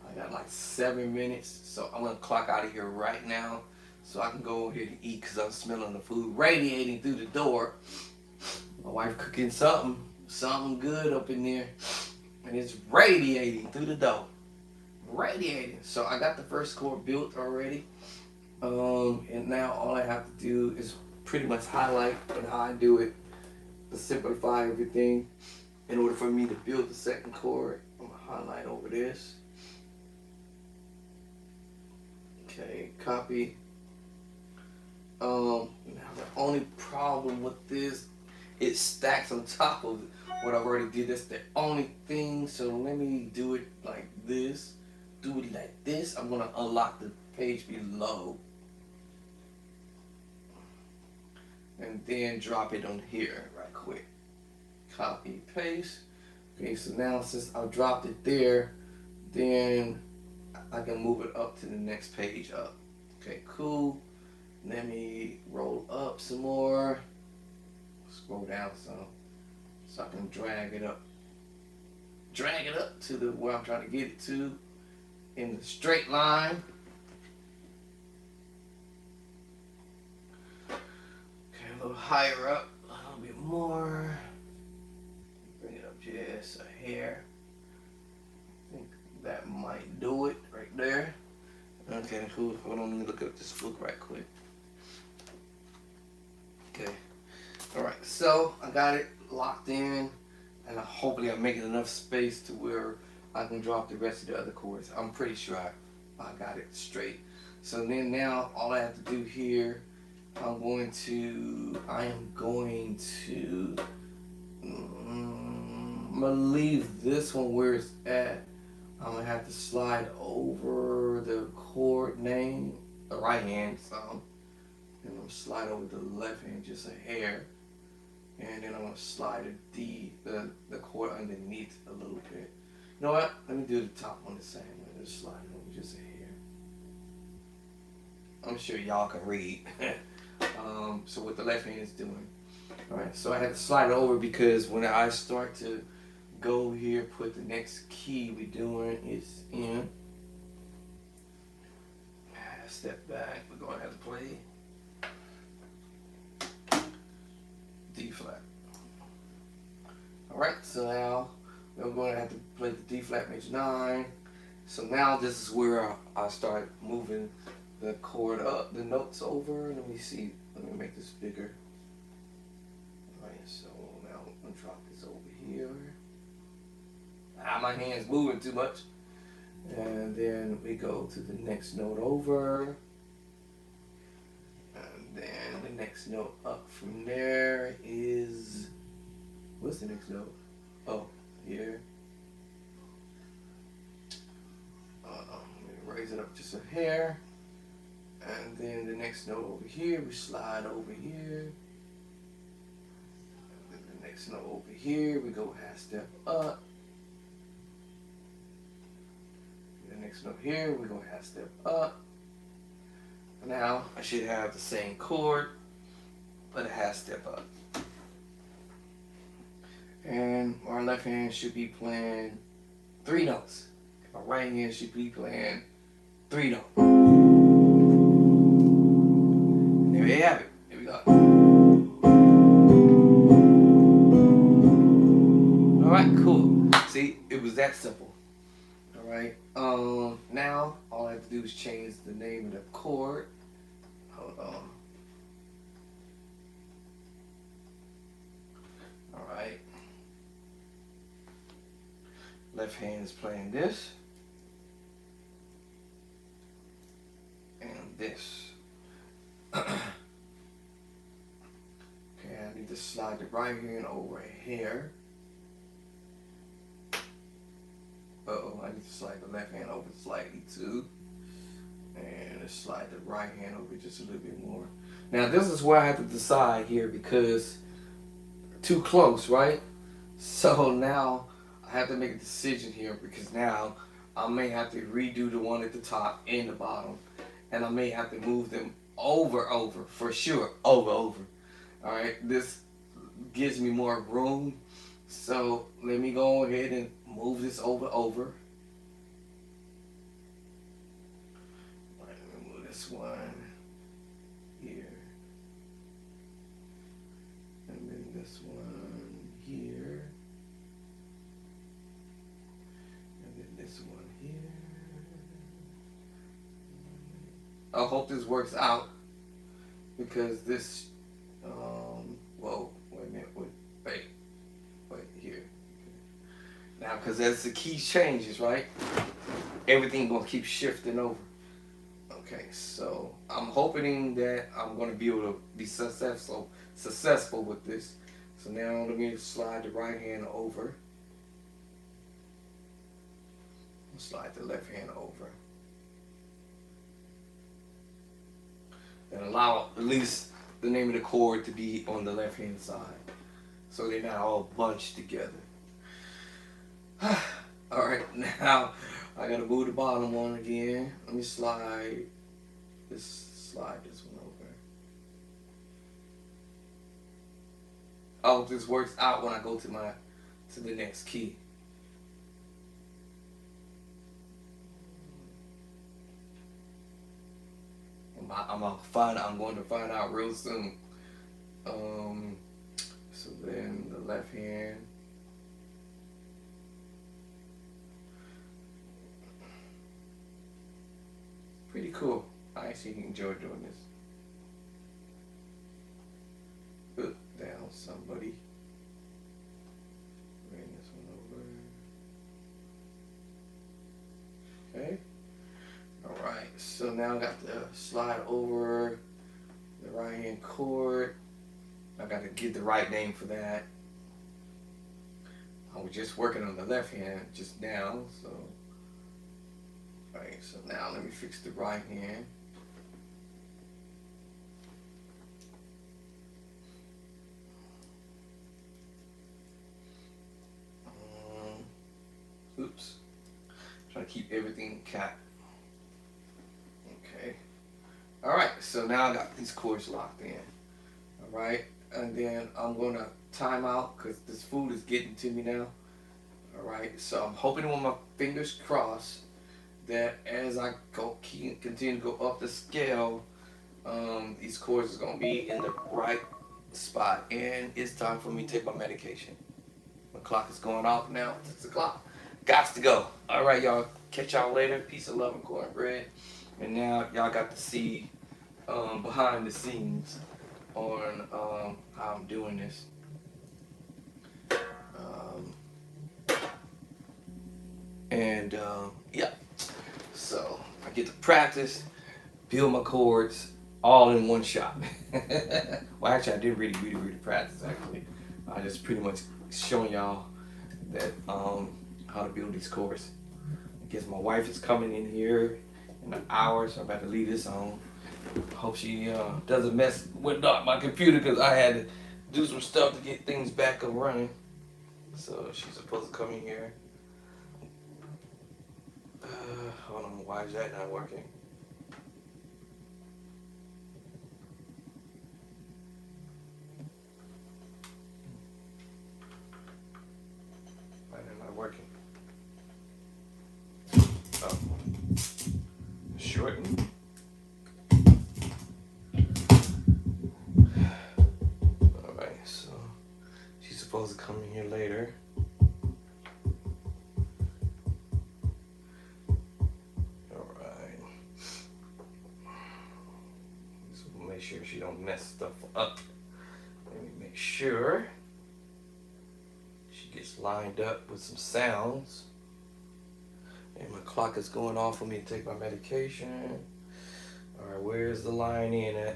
I got like 7 minutes, so I'm gonna clock out of here right now so I can go over here to eat because I'm smelling the food radiating through the door. My wife cooking something good up in there, and it's radiating through the door. Radiating. So I got the first chord built already, and now all I have to do is pretty much highlight and how I do it to simplify everything. In order for me to build the second chord, I'm gonna highlight over this. Okay, copy. Now the only problem with this, it stacks on top of what I've already did. That's the only thing. So let me do it like this. Do it like this. I'm gonna unlock the page below, and then drop it on here right quick. Copy, paste. Okay, so now since I dropped it there, then I can move it up to the next page up. Okay, cool. Let me roll up some more. Scroll down some, so I can drag it up. Drag it up to the where I'm trying to get it to in the straight line. Okay, a little higher up, a little bit more. Bring it up just a hair. I think that might do it right there. Okay, cool. Hold on, let me look up this book right quick. Okay. Alright, so I got it locked in, and hopefully I'm making enough space to where I can drop the rest of the other chords. I'm pretty sure I got it straight. So then now all I have to do here, I'm going to I'm gonna leave this one where it's at. I'm gonna have to slide over the chord name, the right hand some, and I'm gonna slide over the left hand just a hair, and then I'm gonna slide the chord underneath a little bit. You know what? Let me do the top one the same way. Just slide it over just a hair. I'm sure y'all can read. So what the left hand is doing. All right. So I had to slide it over because when I start to go here, put the next key we're doing is in. Step back. We're going to have to play D flat. All right. So now we're going to have to play the D flat major 9. So now this is where I start moving the chord up, the notes over. Let me see. Let me make this bigger. All right. So now I'm going to drop this over here. My hand's moving too much. And then we go to the next note over. And then the next note up from there is, what's the next note? Oh, here. Let me raise it up just a hair. And then the next note over here, we slide over here. And then the next note over here, we go half step up. The next note here, we go half step up. Now I should have the same chord, but a half step up. And our left hand should be playing 3 notes. Our right hand should be playing 3 notes. And there you have it. Here we go. Alright, cool. See, it was that simple. Alright, now all I have to do is change the name of the chord. Hold on. Alright. Left hand is playing this. And this. Okay, I need to slide the right hand over here. Uh-oh, I need to slide the left hand over slightly too. And let's slide the right hand over just a little bit more. Now this is where I have to decide here because too close, right? So now I have to make a decision here because now I may have to redo the one at the top and the bottom. And I may have to move them over for sure, over. Alright, this gives me more room. So let me go ahead and move this over. Alright, let me move this one here. And then this one here. And then this one here. I hope this works out because this, whoa, wait a minute, wait here. Now, because as the key changes, right, everything gonna keep shifting over. Okay, so I'm hoping that I'm gonna be able to be successful with this. So now let me slide the right hand over. Slide the left hand over. And allow at least the name of the chord to be on the left hand side. So they're not all bunched together. Alright, now I gotta move the bottom one again. Let me slide this one over. I hope this works out when I go to the next key. I'm going to find out real soon. So then the left hand. Pretty cool. I actually enjoy doing this. Put down somebody. Bring this one over. Okay. Alright, so now I got to slide over the right hand chord. I got to get the right name for that. I was just working on the left hand just now, so. Alright, so now let me fix the right hand. Oops. Try to keep everything capped. Okay. Alright, so now I got these chords locked in. Alright, and then I'm going to time out because this food is getting to me now. Alright, so I'm hoping with my fingers crossed that as I continue to go up the scale, these chords is going to be in the right spot. And it's time for me to take my medication. My clock is going off now. 6 o'clock. Gots to go. Alright, y'all. Catch y'all later. Peace of love and cornbread. And now y'all got to see behind the scenes on how I'm doing this. Yeah. So I get to practice, build my chords all in one shot. Well, actually, I didn't really practice. Actually, I just pretty much showing y'all that how to build these chords. I guess my wife is coming in here in an hour, so I'm about to leave this on. Hope she doesn't mess with my computer because I had to do some stuff to get things back up running. So she's supposed to come in here. Hold on, why is that not working? Why is that not working? Oh. Shorten. Alright, so she's supposed to come in here later. make sure she don't mess stuff up. Let me make sure she gets lined up with some sounds. And my clock is going off for me to take my medication. All right, where's the line in at?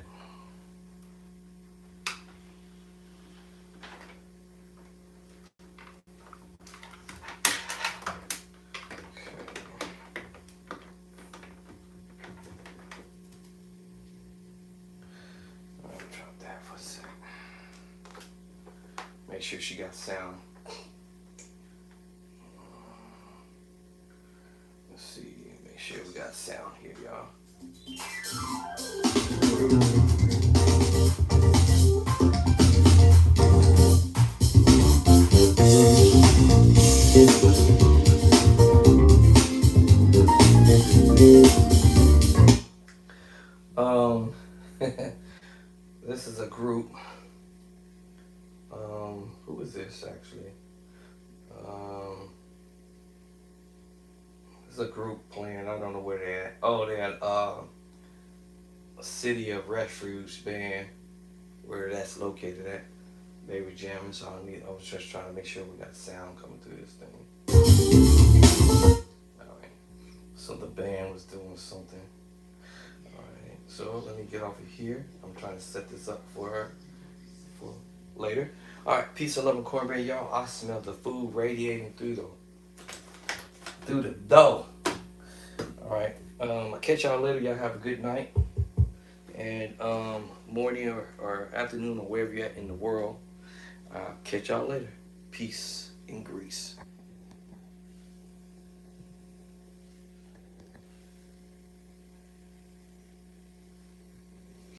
Make sure she got sound. Let's see, make sure we got sound here, y'all. This is a group. Who is this actually? This is a group playing. I don't know where they're at. Oh, they're at a City of Refuge band, where that's located at. They were jamming, so I was just trying to make sure we got sound coming through this thing. Alright. So the band was doing something. Alright. So let me get off of here. I'm trying to set this up for her for later. Alright, peace and love and cornbread, y'all. I smell the food radiating through the dough. Alright. I'll catch y'all later. Y'all have a good night. And morning or afternoon or wherever you're at in the world. I'll catch y'all later. Peace in Greece.